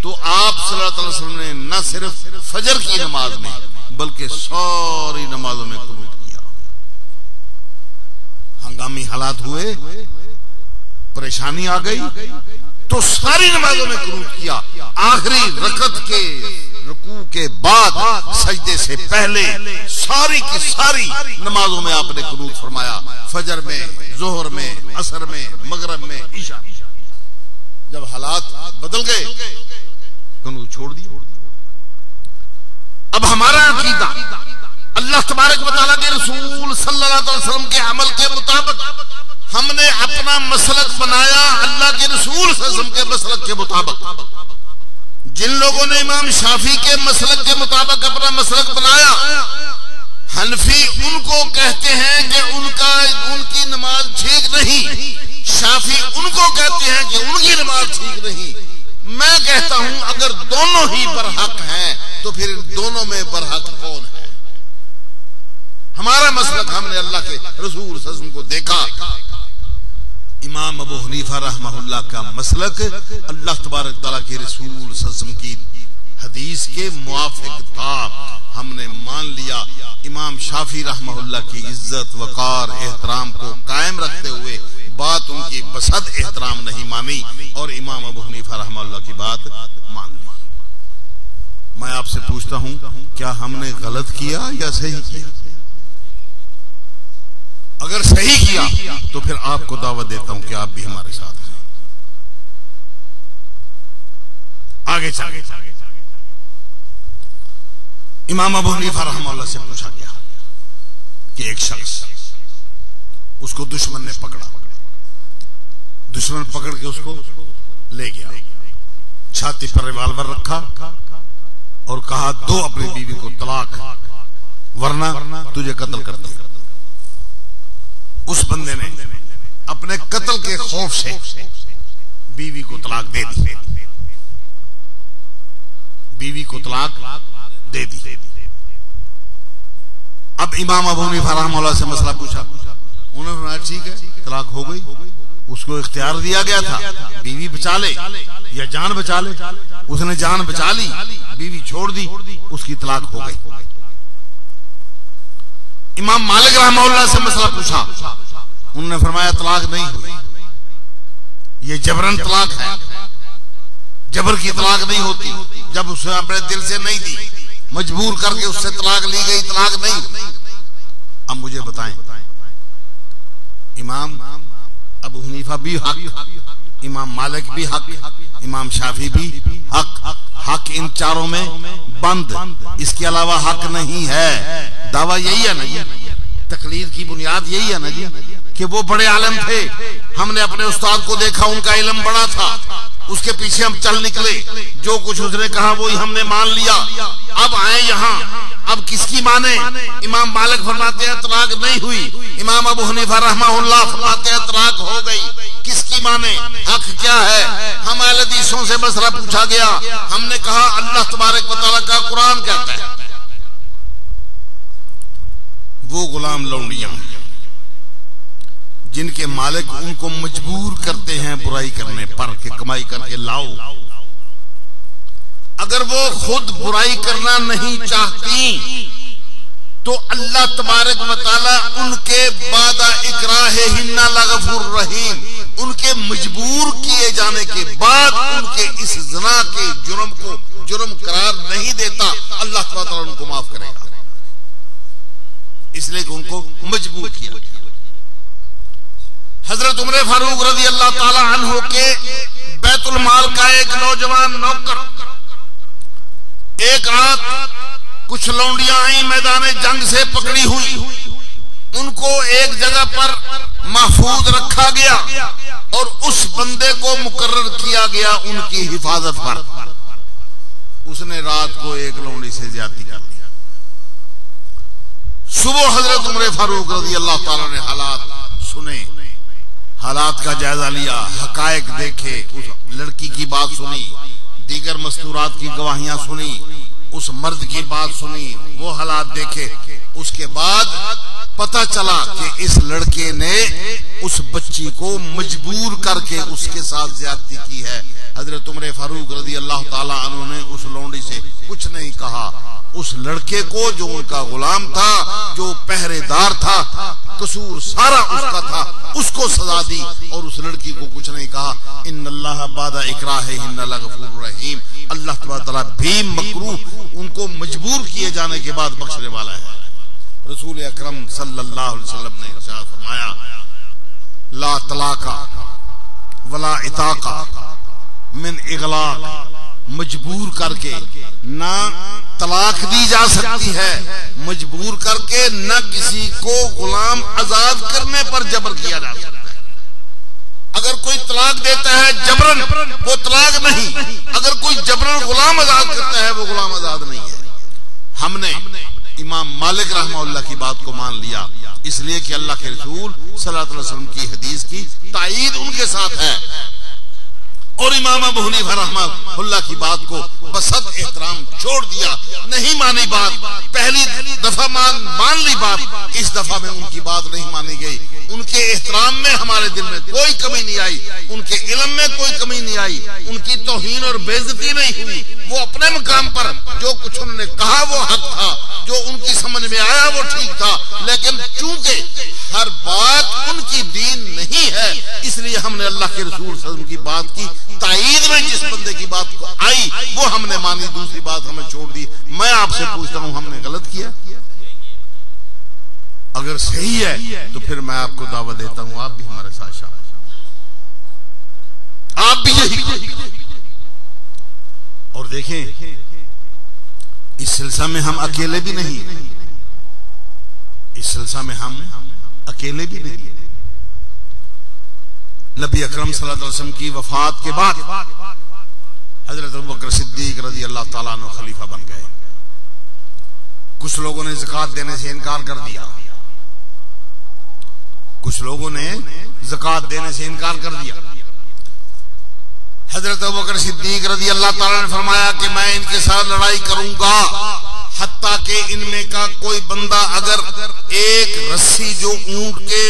तो आप सल्लल्लाहु अलैहि वसल्लम ने न सिर्फ फजर की नमाज में बल्कि सारी नमाजों में कुनूत किया। हंगामी हालात हुए, परेशानी आ गई तो सारी नमाजों में कुनूत किया। आखिरी रकत के रुकू के बाद सजदे से पहले सारी की सारी नमाजों में आपने कुनूत फरमाया। फजर में, जोहर में, असर में, मगरिब में, ईशा। जब हालात बदल गए कुनूत छोड़ दी। अब हमारा अकीदा अल्लाह तबारक व तआला के रसूल सल्लल्लाहु अलैहि वसल्लम के अमल के मुताबिक हमने अपना मसलक बनाया, अल्लाह के रसूल सल्लल्लाहु अलैहि वसल्लम के मसलक के मुताबिक। जिन लोगों ने इमाम शाफी के मसलक के मुताबिक अपना मसलक बनाया, हनफी उनको कहते हैं कि उनकी नमाज ठीक नहीं, शाफी उनको कहते हैं कि उनकी नमाज ठीक नहीं। मैं कहता हूं अगर दोनों ही बरहक हैं तो फिर दोनों में बरहक कौन है? हमारा मसलक हमने अल्लाह के रसूल सल्लल्लाहु अलैहि वसल्लम को देखा। इमाम अबू हनीफा रहमतुल्लाह का मसलक अल्लाह तबारक तआला के रसूल सल्लल्लाहु अलैहि वसल्लम की हदीस के मुआफिक था, हमने मान लिया। इमाम शाफी रहमतुल्लाह की इज्जत, वकार, एहतराम को कायम रखते हुए बात उनकी बसद एहतराम नहीं मानी और इमाम अबू हनीफा रहमतुल्लाह की बात मान ली। मैं आपसे पूछता हूं क्या हमने गलत किया या सही किया? अगर सही किया तो फिर आपको दावत देता हूं कि आप भी हमारे साथ हैं। आगे चलिए। इमाम अबू हनीफा रहमतुल्लाह से पूछा गया कि एक शख्स, उसको दुश्मन ने पकड़ा, दुश्मन पकड़ के उसको ले गया, छाती पर रिवाल्वर रखा और कहा दो अपनी बीवी को तलाक। वरना तुझे कत्ल करते। उस बंदे ने अपने कत्ल के खौफ से बीवी को तलाक दे दी, बीवी को तलाक दे दी। अब इमाम अबू हनीफा रहमतुल्लाह से मसला पूछा, उन्होंने कहा ठीक है तलाक हो गई, उसको इख्तियार दिया गया था बीवी बचा ले या जान बचा ले, उसने जान बचा ली, बीवी छोड़ दी, उसकी तलाक हो गई। इमाम मालिक रहमतुल्लाह से मसला पूछा, उन्होंने फरमाया तलाक नहीं हुई, ये जबरन तलाक है, जबर की तलाक नहीं होती, जब उसने अपने दिल से नहीं दी, मजबूर करके उससे तलाक ली गई, तलाक नहीं। अब मुझे बताएं, इमाम अबू हनीफा भी हक, इमाम मालिक भी हक, इमाम शाफी भी हक, हक इन चारों में बंद, इसके अलावा हक नहीं है। दावा यही है ना जी, तकलीद की बुनियाद यही है ना जी कि वो बड़े आलिम थे, हमने अपने उस्ताद को देखा, उनका इल्म बड़ा था, उसके पीछे हम चल निकले, जो कुछ उसने कहा वही हमने मान लिया। अब आए यहाँ, अब किसकी माने? इमाम मालिक फरमाते हैं तलाक नहीं हुई, इमाम अबू हनीफा रहमतुल्लाह फरमाते हैं तलाक हो गई। किसकी माने? हक क्या है? हम अहले हदीसों से मसला पूछा गया, हमने कहा अल्लाह तबारक व तआला का कुरान कहता है वो गुलाम लौंडियां जिनके मालिक उनको मजबूर करते हैं बुराई करने पर कि कमाई करके लाओ, अगर वो खुद बुराई करना नहीं चाहती तो अल्लाह तबारक व तआला उनके बादा इकराहिन्ना लगफूर रहीम, उनके मजबूर किए जाने के बाद उनके इस ज़िना के जुर्म को जुर्म करार नहीं देता, अल्लाह तआला उनको माफ करेगा, इसलिए कि उनको मजबूर किया। हजरत उमर फारूक रज़ी अल्लाह ताला अन्हु के बैतुल माल का एक नौजवान नौकर, एक रात कुछ लौंडियां आई मैदान जंग से पकड़ी हुई, उनको एक जगह पर महफूज रखा गया और उस बंदे को मुकर्रर किया गया उनकी हिफाजत पर। उसने रात को एक लौंडी से ज्यादती कर दी। सुबह हजरत उमर फारूक रज़ी अल्लाह ताला ने हालात सुने, हालात का जायजा लिया, हकायक देखे, उस लड़की की बात सुनी, दीगर मस्तूरात की गवाहियां सुनी, उस मर्द की बात सुनी, वो हालात देखे, उसके बाद पता चला कि इस लड़के ने उस बच्ची को मजबूर करके उसके साथ ज्यादती की है। हजरत उमर फारूक रज़ी अल्लाह ताला अन्हु ने उस लौंडी से कुछ नहीं कहा, उस लड़के को जो उनका गुलाम था, जो पहरेदार था, कसूर सारा उसका था, उसको सजा दी और उस लड़की को कुछ नहीं कहा। इन्नल्लाह बादा इकराहिन्ना लगफूर रहीम, अल्लाह तआला भी मकरूह उनको मजबूर किए जाने के बाद बख्शने वाला है। रसूल अकरम सल्लल्लाहु अलैहि वसल्लम ने इरशाद फरमाया, ला तलाका वला इताका मिन इगलाक, मजबूर करके ना तलाक दी जा सकती है, मजबूर करके न किसी को गुलाम आजाद करने पर जबर किया जा सकता है। अगर कोई तलाक देता है जबरन, वो तलाक नहीं, अगर कोई जबरन गुलाम आजाद करता है वो गुलाम आजाद नहीं है। हमने इमाम मालिक रहमतुल्लाह की बात को मान लिया, इसलिए कि अल्लाह के रसूल सल्लल्लाहु अलैहि वसल्लम की हदीस की तायीद उनके साथ है, और इमाम अबू हनीफा रहमतुल्लाह की बात को बसद एहतराम छोड़ दिया, नहीं मानी बात, पहली दफा मान ली बात, इस दफा में उनकी बात नहीं मानी गई। उनके एहतराम में हमारे दिल में कोई कमी नहीं आई, उनके इल्म में कोई कमी नहीं आई, उनकी तौहीन और बेइज्जती नहीं हुई। वो अपने मकाम पर जो कुछ उन्होंने कहा वो हक था, जो उनकी समझ में आया वो ठीक था, लेकिन चूंकि हर बात उनकी दीन नहीं है, इसलिए हमने अल्लाह के रसूल सल्लल्लाहु अलैहि वसल्लम की बात की तायीद में जिस बंदे की बात को आई वो हमने मानी, दूसरी बात हमें छोड़ दी। मैं आपसे पूछता हूं, हमने गलत किया? अगर सही है तो फिर मैं आपको दावत देता हूं, आप भी हमारे साथ शामिल, आप भी यही। और देखें, इस सिलसिले में हम अकेले भी नहीं, इस सिलसिले में हम अकेले भी नहीं। नबी अकरम सल्लल्लाहु अलैहि वसल्लम की वफात के बाद हजरत अबू बकर सिद्दीक रज़ी अल्लाह ताला अन्हु खलीफा बन गए। कुछ लोगों ने ज़कात देने से इनकार कर दिया, कुछ लोगों ने ज़कात देने से इनकार कर दिया। हजरत अबू बकर सिद्दीक रज़ी अल्लाह ताला ने फरमाया कि मैं इनके साथ लड़ाई करूंगा, हत्ता कि इनमें का कोई बंदा अगर एक रस्सी जो ऊंट के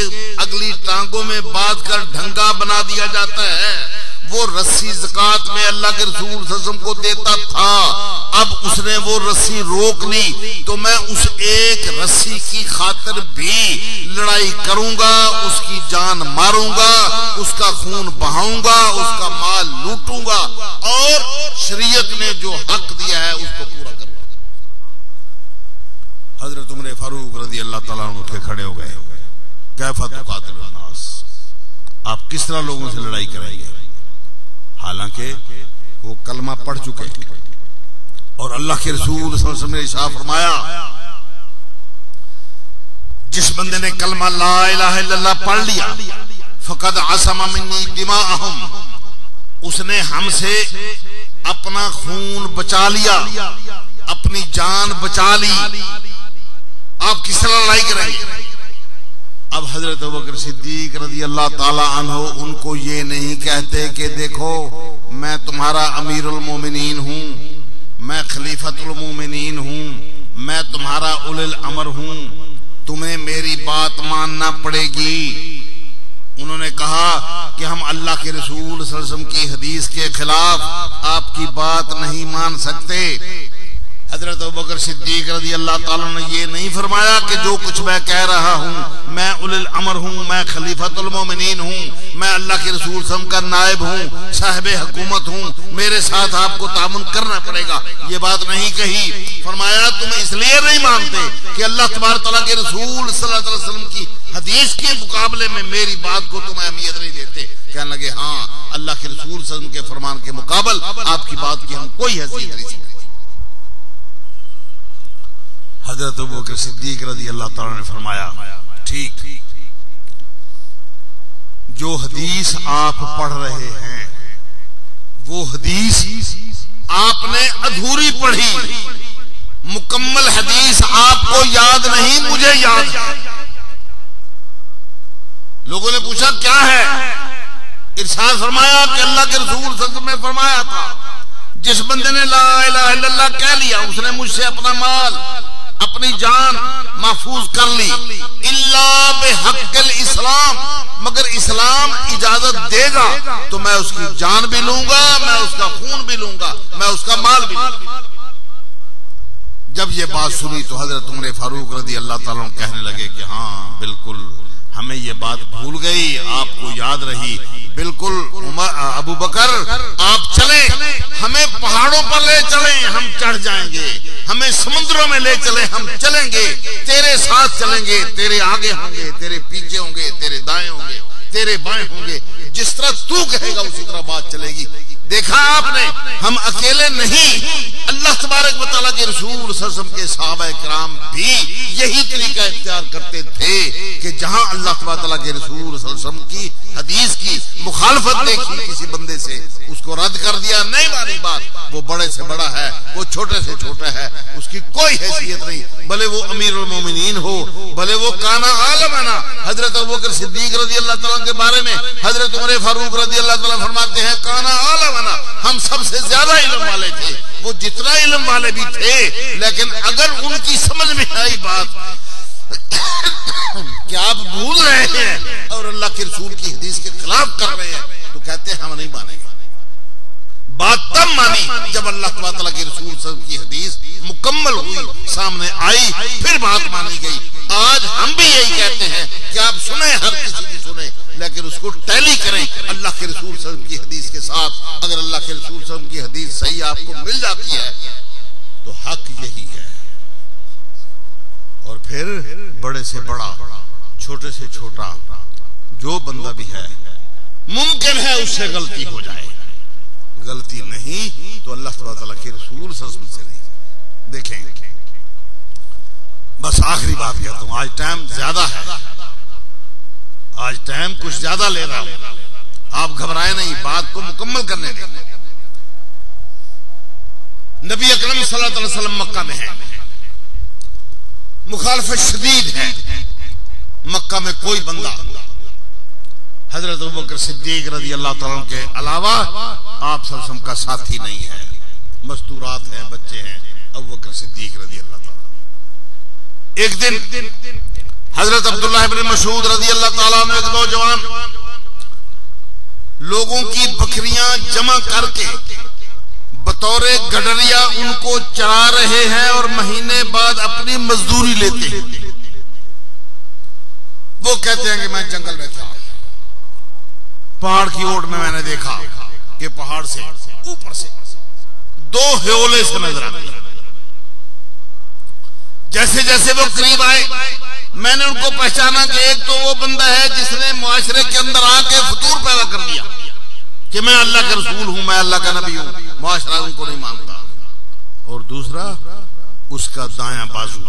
अगली टांगों में बांध कर ढंगा बना दिया जाता है, वो रस्सी ज़कात में अल्लाह के रसूल सल्लल्लाहु अलैहि वसल्लम को देता था, अब उसने वो रस्सी रोक ली तो मैं उस एक रस्सी की खातिर भी लड़ाई करूंगा, उसकी जान मारूंगा, उसका खून बहाऊंगा, उसका माल लूटूंगा और शरीयत ने जो हक दिया है उसको पूरा करूंगा। हजरत उमर फारूक रज़ी अल्लाह ताला अन्हु उठ के खड़े हो गए। कैफा तुकातिलुन नास, आप किस तरह लोगों से लड़ाई करेंगे? हालांकि वो कलमा पढ़ चुके और अल्लाह के रसूल सल्लल्लाहु अलैहि वसल्लम ने इरशाद फरमाया, जिस बंदे ने कलमा ला इलाहा इल्लल्लाह पढ़ लिया, फकद असमा मिन्नी दिमाअहुम, उसने हमसे अपना खून बचा लिया, अपनी जान बचा ली। आप किस तरह लड़ाई करेंगे? अब हजरत अबू बकर सिद्दीक रज़ी अल्लाह ताला अन्हु उनको ये नहीं कहते कि देखो मैं तुम्हारा अमीरुल मोमिनीन हूँ, मैं खलीफतुल मोमिनीन हूँ, मैं तुम्हारा उलिल अमर हूँ, तुम्हें मेरी बात मानना पड़ेगी। उन्होंने कहा कि हम अल्लाह के रसूल सल्लल्लाहु अलैहि वसल्लम की हदीस के खिलाफ आपकी बात नहीं मान सकते। हजरत अबू बकर सिद्दीक रज़ी अल्लाह ताला ने ये नहीं फरमाया कि जो कुछ मैं कह रहा हूँ, मैं उलिल अमर हूँ, मैं खलीफतुल मोमिनीन हूँ, मैं अल्लाह के रसूल सल्लल्लाहु अलैहि वसल्लम का नायब हूँ, साहिब हुकूमत हूँ, मेरे साथ आपको तामुन करना पड़ेगा, ये बात नहीं कही। फरमाया तुम इसलिए नहीं मानते कि अल्लाह तबारक तआला के रसूल सल्लल्लाहु अलैहि वसल्लम की हदीस के मुकाबले में मेरी बात को तुम अहमियत नहीं देते। कहने लगे हाँ, अल्लाह के रसूल सल्लल्लाहु अलैहि वसल्लम के फरमान के मुकाबल आपकी बात की हम कोई हैसियत नहीं समझते। हजरत अबू बकर सिद्दीक रज़ी अल्लाह ताला ने फरमाया, ठीक, जो हदीस आप पढ़ रहे हैं वो हदीस आपने अधूरी पढ़ी, मुकम्मल हदीस आपको याद नहीं, मुझे याद है। लोगों ने पूछा क्या है? इरशाद फरमाया कि अल्लाह के रसूल सल्लल्लाहु अलैहि वसल्लम ने फरमाया था, जिस बंदे ने ला इलाहा इल्लल्लाह कह लिया, उसने मुझसे अपना माल, अपनी जान महफूज कर ली, इल्ला बिहक्किल इस्लाम, मगर इस्लाम इजाजत देगा तो मैं उसकी जान भी लूंगा, मैं उसका खून भी लूंगा, मैं उसका माल भी लूंगा। जब ये बात सुनी तो हजरत उमर फारूक रज़ी अल्लाह ताला अन्हु कहने लगे कि हाँ बिल्कुल, हमें ये बात भूल गई, आपको याद रही, बिल्कुल अबू बकर आप चले, हमें पहाड़ों पर ले चले, हम चढ़ जाएंगे, हमें समुद्रों में ले चले, हम चलेंगे, तेरे साथ चलेंगे, तेरे आगे होंगे, तेरे पीछे होंगे, तेरे दाएं होंगे, तेरे बाएं होंगे, जिस तरह तू कहेगा उसी तरह बात चलेगी। देखा आपने, हम अकेले नहीं, अल्लाह तबारक व तआला के रसूल सल्लल्लाहु अलैहि वसल्लम के सहाबा किराम भी यही तरीका इख्तियार करते थे कि जहां अल्लाह तबारक व तआला के रसूल सल्लल्लाहु अलैहि वसल्लम की हदीस की मुखालफत देखी किसी बंदे से, उसको रद्द कर दिया, नहीं मानी बात, वो बड़े से बड़ा है, वो छोटे से छोटा है, उसकी कोई हैसियत नहीं, भले वो अमीरुल मोमिनीन हो, भले वो काना आलमना। हजरत अबू बकर सिद्दीक रज़ी अल्लाह ताला के बारे में हजरत उमर फारूक रज़ी अल्लाह ताला फरमाते हैं, काना आलमना, हम सबसे ज्यादा इल्म वाले थे, वो जितना इल्म वाले भी थे, लेकिन अगर उनकी समझ में आई बात कि आप भूल रहे हैं और अल्लाह के रसूल की हदीस के खिलाफ कर रहे हैं, तो कहते हैं हम नहीं मानेंगे। बात तब मानी जब अल्लाह तआला के रसूल सल्लल्लाहु अलैहि वसल्लम की हदीस मुकम्मल हुई, सामने आई, फिर बात मानी गई। आज हम भी यही कहते हैं कि आप सुने, हर किसी की सुने, लेकिन उसको टैली करें अल्लाह के रसूल सल्लल्लाहु अलैहि वसल्लम की हदीस के साथ। अगर अल्लाह के रसूल सल्लल्लाहु अलैहि वसल्लम की हदीस सही आपको मिल जाती है तो हक यही है, और फिर बड़े से बड़ा, छोटे से छोटा जो बंदा भी है, मुमकिन है उससे गलती हो जाए, गलती नहीं तो अल्लाह तआला के रसूल सल्लल्लाहु अलैहि वसल्लम से नहीं। देखें, बस आखिरी बात कहता हूं, आज टाइम ज्यादा है, आज टाइम कुछ ज्यादा ले रहा हूं, आप घबराए नहीं, बात को मुकम्मल करने दें। नबी अकरम सल्लल्लाहु अलैहि वसल्लम मक्का में है, मुखालफत शदीद है। मक्का में कोई बंदा हजरत अबू बकर सिद्दीक रज़ी अल्लाह तआला के अलावा आप सल्लल्लाहु का साथी नहीं है। मस्तूरात हैं, बच्चे हैं। अबू बकर सिद्दीक रज़ी अल्लाह तआला। एक दिन हजरत अब्दुल्लाह इब्न मसूद रज़ी अल्लाह तआला ने, एक नौजवान, लोगों की बकरियां जमा करके बतौरे गडरिया उनको चरा रहे हैं और महीने बाद अपनी मजदूरी लेते हैं। वो कहते हैं कि मैं जंगल में था, पहाड़ की ओट में मैंने देखा कि पहाड़ से ऊपर से दो ह्योले से नजर आते। जैसे जैसे वो करीब आए मैंने उनको पहचाना कि एक तो वो बंदा है जिसने मुआशरे के अंदर आके फतूर पैदा कर दिया कि मैं अल्लाह का रसूल हूं, मैं अल्लाह का नबी हूं, मुआशरा उनको नहीं मानता। और दूसरा उसका दायां बाजू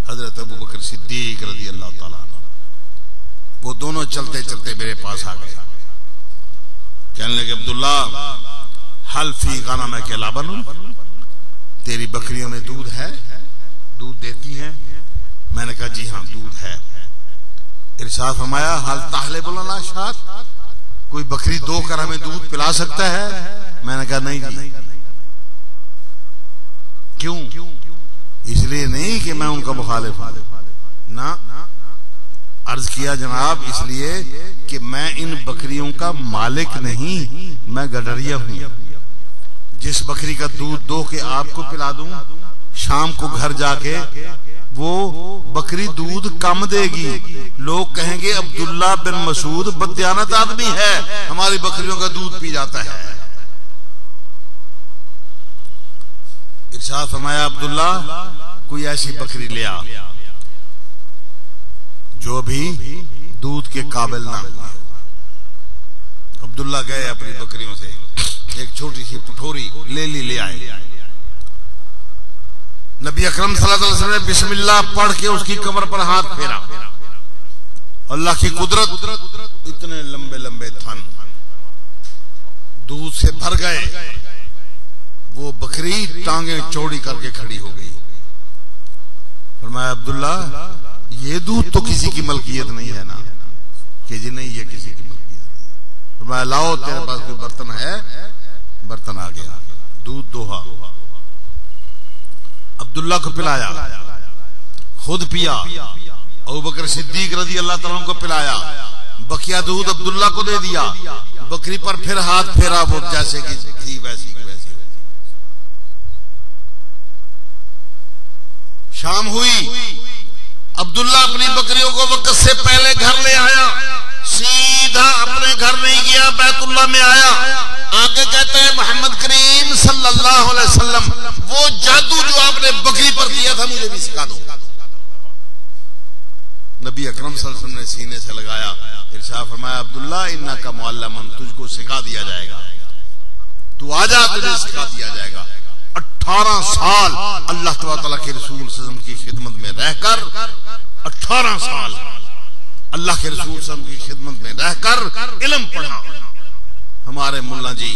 हजरत अबू बकर सिद्दीक रज़ी अल्लाह तआला। वो दोनों चलते चलते मेरे पास आ गए। कहने लगे, अब्दुल्ला हल फी गनम के लाबन, तेरी बकरियों में दूध है, दूध देती हैं? मैंने कहा जी हाँ दूध है। इरशाद फरमाया, हल ताहले बुलना शात, कोई बकरी दो कर हमें दूध पिला सकता है? मैंने कहा नहीं जी। क्यों? इसलिए नहीं कि मैं उनका मुखालिफ हूं ना, अर्ज किया जनाब इसलिए कि मैं इन बकरियों का मालिक नहीं, मैं गडरिया हूं। जिस बकरी का दूध दो के आपको पिला दूं, शाम को घर जाके वो बकरी दूध कम देगी, लोग कहेंगे अब्दुल्ला बिन मसूद बददियानत आदमी है, हमारी बकरियों का दूध पी जाता है। इरशाद फरमाया, अब्दुल्ला कोई ऐसी बकरी ले आ जो भी दूध के काबिल ना हो। अब्दुल्ला गए अपनी बकरियों से एक छोटी सी पठोरी ले आए। नबी अकरम सल्लल्लाहु अलैहि वसल्लम ने बिस्मिल्लाह पढ़ के उसकी कमर पर हाथ फेरा। अल्लाह की कुदरत, इतने लंबे लंबे थन दूध से भर गए। वो बकरी टांगे चौड़ी करके खड़ी हो गई। फरमाया, अब्दुल्ला ये दूध तो किसी की मलकियत नहीं है ना? कि जी नहीं, ये किसी की मलकियत नहीं। फरमाया, लाओ तेरे पास कोई बर्तन है? बर्तन आ गया, दूध दोहा। अब्दुल्ला को पिलाया, खुद पिया, अबू बकर सिद्दीक रज़ी अल्लाह तआला को पिलाया। बकिया दूध अब्दुल्ला को दे दिया। बकरी पर फिर हाथ फेरा, वो जैसे कि थी वैसी की वैसी। शाम हुई, अब्दुल्ला अपनी बकरियों को वक्त से पहले घर ले आया, सीधा अपने घर नहीं गया, बैतुल्ला में आया। आगे कहते हैं मोहम्मद करीम सल्लल्लाहु अलैहि वसल्लम, वो जादू जो आपने बकरी पर किया था मुझे भी सिखा दो। नबी अकरम सल्लल्लाहु अलैहि वसल्लम ने सीने से लगाया, इरशाद फरमाया, अब्दुल्ला इन्ना का मुअल्लमन, तुझको सिखा दिया जाएगा, तू आजा तुझे सिखा दिया जाएगा। 18 साल अल्लाह तआला के रसूल सल्लल्लाहु अलैहि वसल्लम की खिदमत में रहकर, 18 साल अल्लाह के रसूल सल्लल्लाहु अलैहि वसल्लम की खिदमत में रहकर इल्म पढ़ा। हमारे मुल्ला जी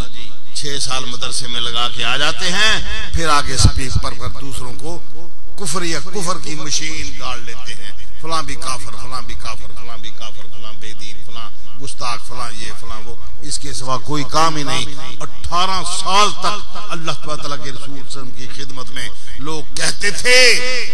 6 साल मदरसे में लगा के आ जाते हैं, फिर आगे स्पीकर पर दूसरों को कुफर या कुफर की मशीन गाड़ लेते हैं। फलां भी काफर, फलां भी काफर, फलां भी काफर, फलां बेदीन, फलां गुस्ताख, फलां ये फलां वो, इसके सिवा कोई काम ही नहीं। 18 साल तक अल्लाह तआला के रसूल सल्लल्लाहु अलैहि वसल्लम की खिदमत में लोग कहते थे,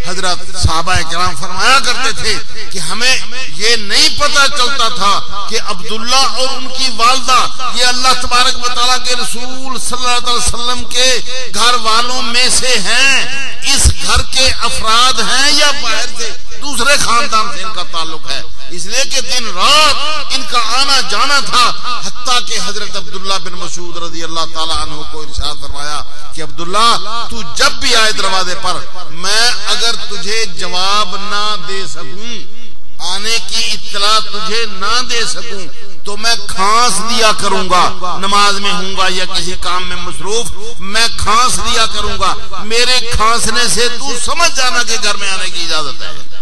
हजरत सहाबाए किराम फरमाया करते थे कि हमें ये नहीं पता चलता था कि अब्दुल्ला और उनकी वालदा ये अल्लाह तबारक व तआला के रसूल सल्लल्लाहु अलैहि वसल्लम के घर वालों में से हैं, इस घर के अफराद हैं या बाहर से दूसरे खानदान से इनका ताल्लुक है। इसलिए कि दिन रात इनका आना जाना था। हत्ता कि हजरत अब्दुल्ला बिन मसूद रज़ी अल्लाह ताला अन्हु को इरशाद फरमाया कि अब्दुल्ला तू जब भी आए दरवाजे पर, मैं अगर तुझे जवाब ना दे सकूं, आने की इत्तला तुझे ना दे सकूं, तो मैं खांस दिया करूंगा। नमाज में हूंगा या किसी काम में मसरूफ, मैं खांस दिया करूंगा। मेरे खांसने से तू समझ जाना कि घर में आने की इजाजत है।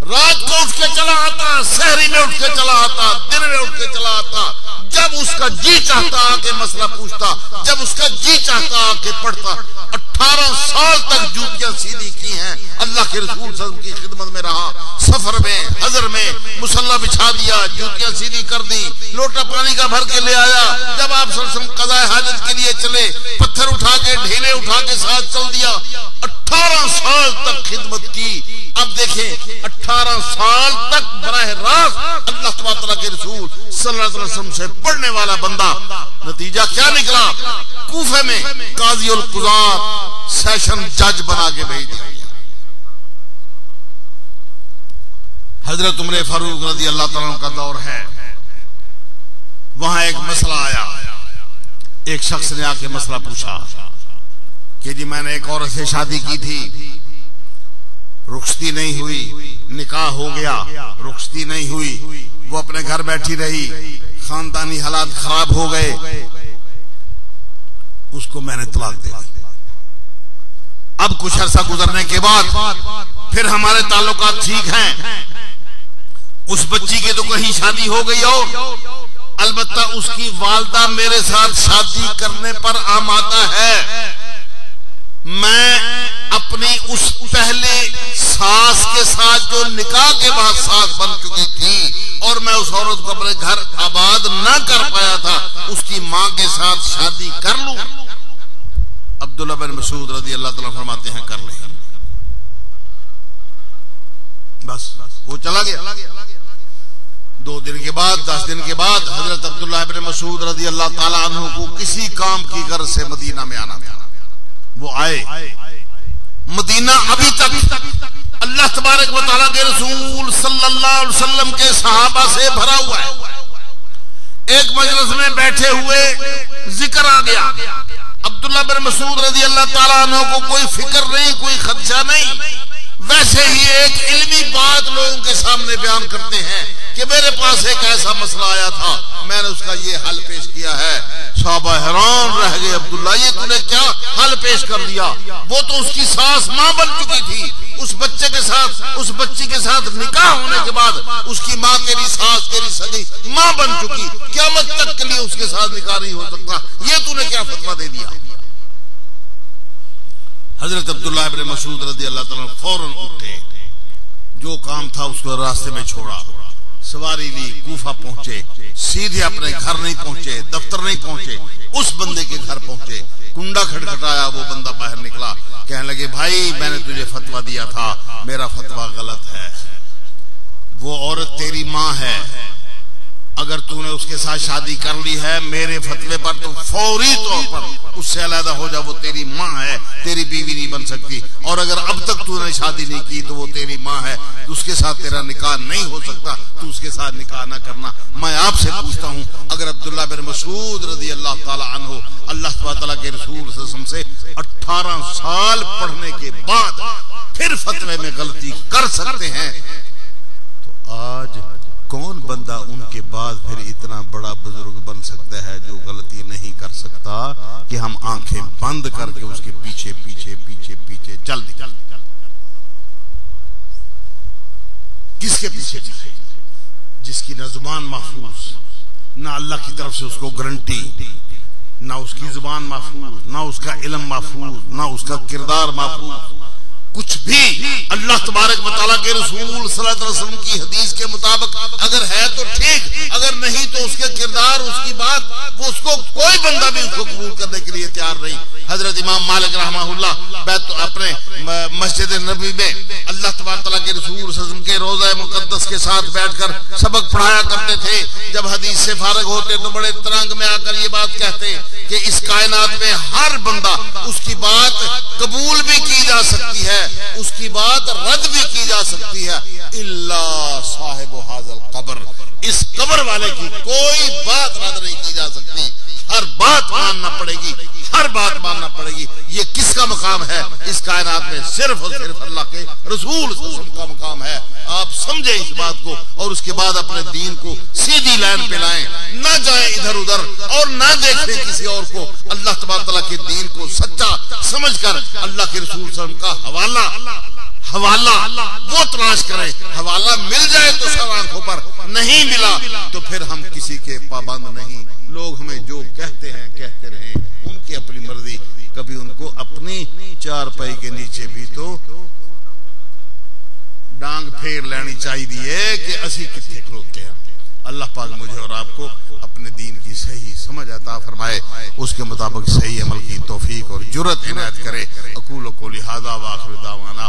रात को उठ के चला आता, शहरी में उठ के चला आता, दिन में उठ के चला आता, जब उसका जी चाहता आके मसला पूछता, जब उसका जी चाहता आके पढ़ता। 18 साल तक जूतियां सीधी की हैं, अल्लाह के रसूल सल्लल्लाहु अलैहि वसल्लम की खिदमत में रहा, सफर में, हजर में मुसल्ला बिछा दिया, जूतियां सीधी कर दी, लोटा पानी का भर के ले आया। जब आप सल्लल्लाहु अलैहि वसल्लम कज़ाए हाजत के लिए चले, पत्थर उठा के ढेले उठा के साथ चल दिया। 18 साल तक खिदमत की। अब देखें 18 साल तक बराह रास्त अल्लाह तआला के रसूल सल्लल्लाहु अलैहि वसल्लम से पढ़ने वाला बंदा, नतीजा क्या निकला? कूफे में काजी उल कुज़ात सेशन जज बना के भेज दिया। हजरत उमर फारूक रज़ी अल्लाह तआला का दौर है। वहां एक मसला आया। एक शख्स ने आके मसला पूछा कि जी मैंने एक औरत से शादी की थी, रुखसती नहीं हुई, निकाह हो गया, रुखसती नहीं हुई, वो अपने घर बैठी रही, खानदानी हालात खराब हो गए, उसको मैंने तलाक दे दी। अब कुछ अरसा गुजरने के बाद फिर हमारे ताल्लुकात ठीक हैं, उस बच्ची की तो कहीं शादी हो गई हो, अलबत्ता उसकी वालदा मेरे साथ शादी करने पर आमादा है। मैं अपनी उस पहले सास के साथ जो निकाह के बाद सास बन चुकी थी और मैं उस औरत को अपने घर आबाद न कर पाया था, उसकी मां के साथ शादी कर लूं। अब्दुल्लाह बिन मसूद रज़ी अल्लाह तआला फरमाते हैं कर ले। बस वो चला गया। 2 दिन के बाद, 10 दिन के बाद हजरत अब्दुल्लाह बिन मसूद रज़ी अल्लाह तआला अन्हु को किसी काम की गर्ज से मदीना में आना था। वो आए। मदीना अभी तक अल्लाह तबारक व तआला के रसूल सल्लल्लाहु अलैहि वसल्लम के सहाबा से भरा हुआ है। एक मजलिस में बैठे हुए जिक्र आ गया। अब्दुल्लाह बिन मसूद रज़ी अल्लाह तआला अन्हु को कोई फिक्र नहीं, कोई खदशा नहीं, वैसे ही एक इल्मी बात लोगों के सामने बयान करते हैं कि मेरे पास एक ऐसा मसला आया था, मैंने उसका ये हल पेश किया है। साहबा हैरान रह गए, अब्दुल्ला ये तूने क्या हल पेश कर दिया? वो तो उसकी सास मां बन चुकी थी, उस बच्चे के साथ, उस बच्ची के साथ निकाह होने के बाद उसकी मां तेरी सास, तेरी सगी मां बन चुकी, क़यामत तक के लिए उसके साथ निकाह नहीं हो सकता, ये तूने क्या फतवा दे दिया? हजरत अब्दुल्लाह इब्न मसूद रज़ी अल्लाह तआला फौरन उठे, जो काम था उसको रास्ते में छोड़ा, सवारी ली, कूफा पहुंचे, सीधे अपने घर नहीं पहुंचे, दफ्तर नहीं पहुंचे, उस बंदे के घर पहुंचे। कुंडा खटखटाया, वो बंदा बाहर निकला, कहने लगे भाई मैंने तुझे फतवा दिया था, मेरा फतवा गलत है, वो औरत तेरी माँ है, अगर तूने उसके साथ शादी कर ली है मेरे फतवे पर तो फौरी तौर पर उससे अलग हो जा, वो तेरी माँ है, तेरी बीवी नहीं बन सकती, और अगर अब तक तूने शादी नहीं की तो वो तेरी माँ है, उसके साथ तेरा निकाह नहीं हो सकता, तू उसके साथ निकाह ना करना। मैं आपसे पूछता हूँ, अगर अब्दुल्लाह बिन मसूद रज़ी अल्लाह ताला अन्हु अल्लाह ताला के रसूल सल्लल्लाहु अलैहि वसल्लम से 18 साल पढ़ने के बाद फिर फतवे में गलती कर सकते हैं, तो आज कौन बंदा उनके बाद फिर इतना बड़ा बुजुर्ग बन सकता है जो गलती नहीं कर सकता कि हम आंखें बंद करके उसके पीछे पीछे पीछे पीछे चल दे। किसके पीछे चले? जिसकी न जुबान महफूज, ना अल्लाह की तरफ से उसको गारंटी, ना उसकी जुबान महफूज, ना उसका इल्म महफूज, ना उसका किरदार महफूज, कुछ भी अल्लाह तबारक व तआला के रसूल सल्लल्लाहु अलैहि वसल्लम की हदीस के मुताबिक अगर है तो ठीक, अगर नहीं तो उसके किरदार, उसकी बात, वो उसको कोई बंदा भी उसको कबूल करने के लिए तैयार नहीं। हजरत इमाम मालिक रहमहुल्लाह बैत अपने मस्जिद नबी में अल्लाह तबारक तआला के रसूल सल्लल्लाहु अलैहि वसल्लम के रोज़ा मुक़द्दस के साथ बैठकर सबक पढ़ाया करते थे। जब हदीस से फारिग होते तो बड़े तरंग में आकर ये बात कहते कि इस कायनात में हर बंदा उसकी बात कबूल भी की जा सकती है, उसकी बात रद्द भी की जा सकती है, इल्ला साहिब हाज़िल कब्र, इस कब्र वाले की कोई बात रद्द नहीं की जा सकती, हर बात मानना पड़ेगी, हर बात मानना पड़ेगी। ये किसका मकाम है इस कायनात में? सिर्फ और सिर्फ अल्लाह के रसूल सल्लल्लाहु अलैहि वसल्लम का मकाम है। आप समझे इस बात को और उसके बाद अपने दीन को सीधी लाइन पे लाएं, ना जाए इधर उधर और ना देखें किसी और को। अल्लाह तबारक तआला के दीन को सच्चा समझकर अल्लाह के रसूल सल्लल्लाहु अलैहि वसल्लम का हवाला वो तलाश करें। हवाला मिल जाए तो सब आंखों पर, नहीं मिला तो फिर हम किसी के पाबंद नहीं। लोग हमें जो कहते हैं कहते रहें, उनकी अपनी मर्जी, कभी उनको अपनी चारपाई के नीचे भी तो डांग फेर लेनी चाहिए कि असी कितने खलोते हैं। अल्लाह पाक मुझे और आपको अपने दीन की सही समझ अता फरमाए, उसके मुताबिक सही अमल की तौफीक और जुर्रत इनायत करे। अकूल क़ौली हाज़ा व आखिर दावाना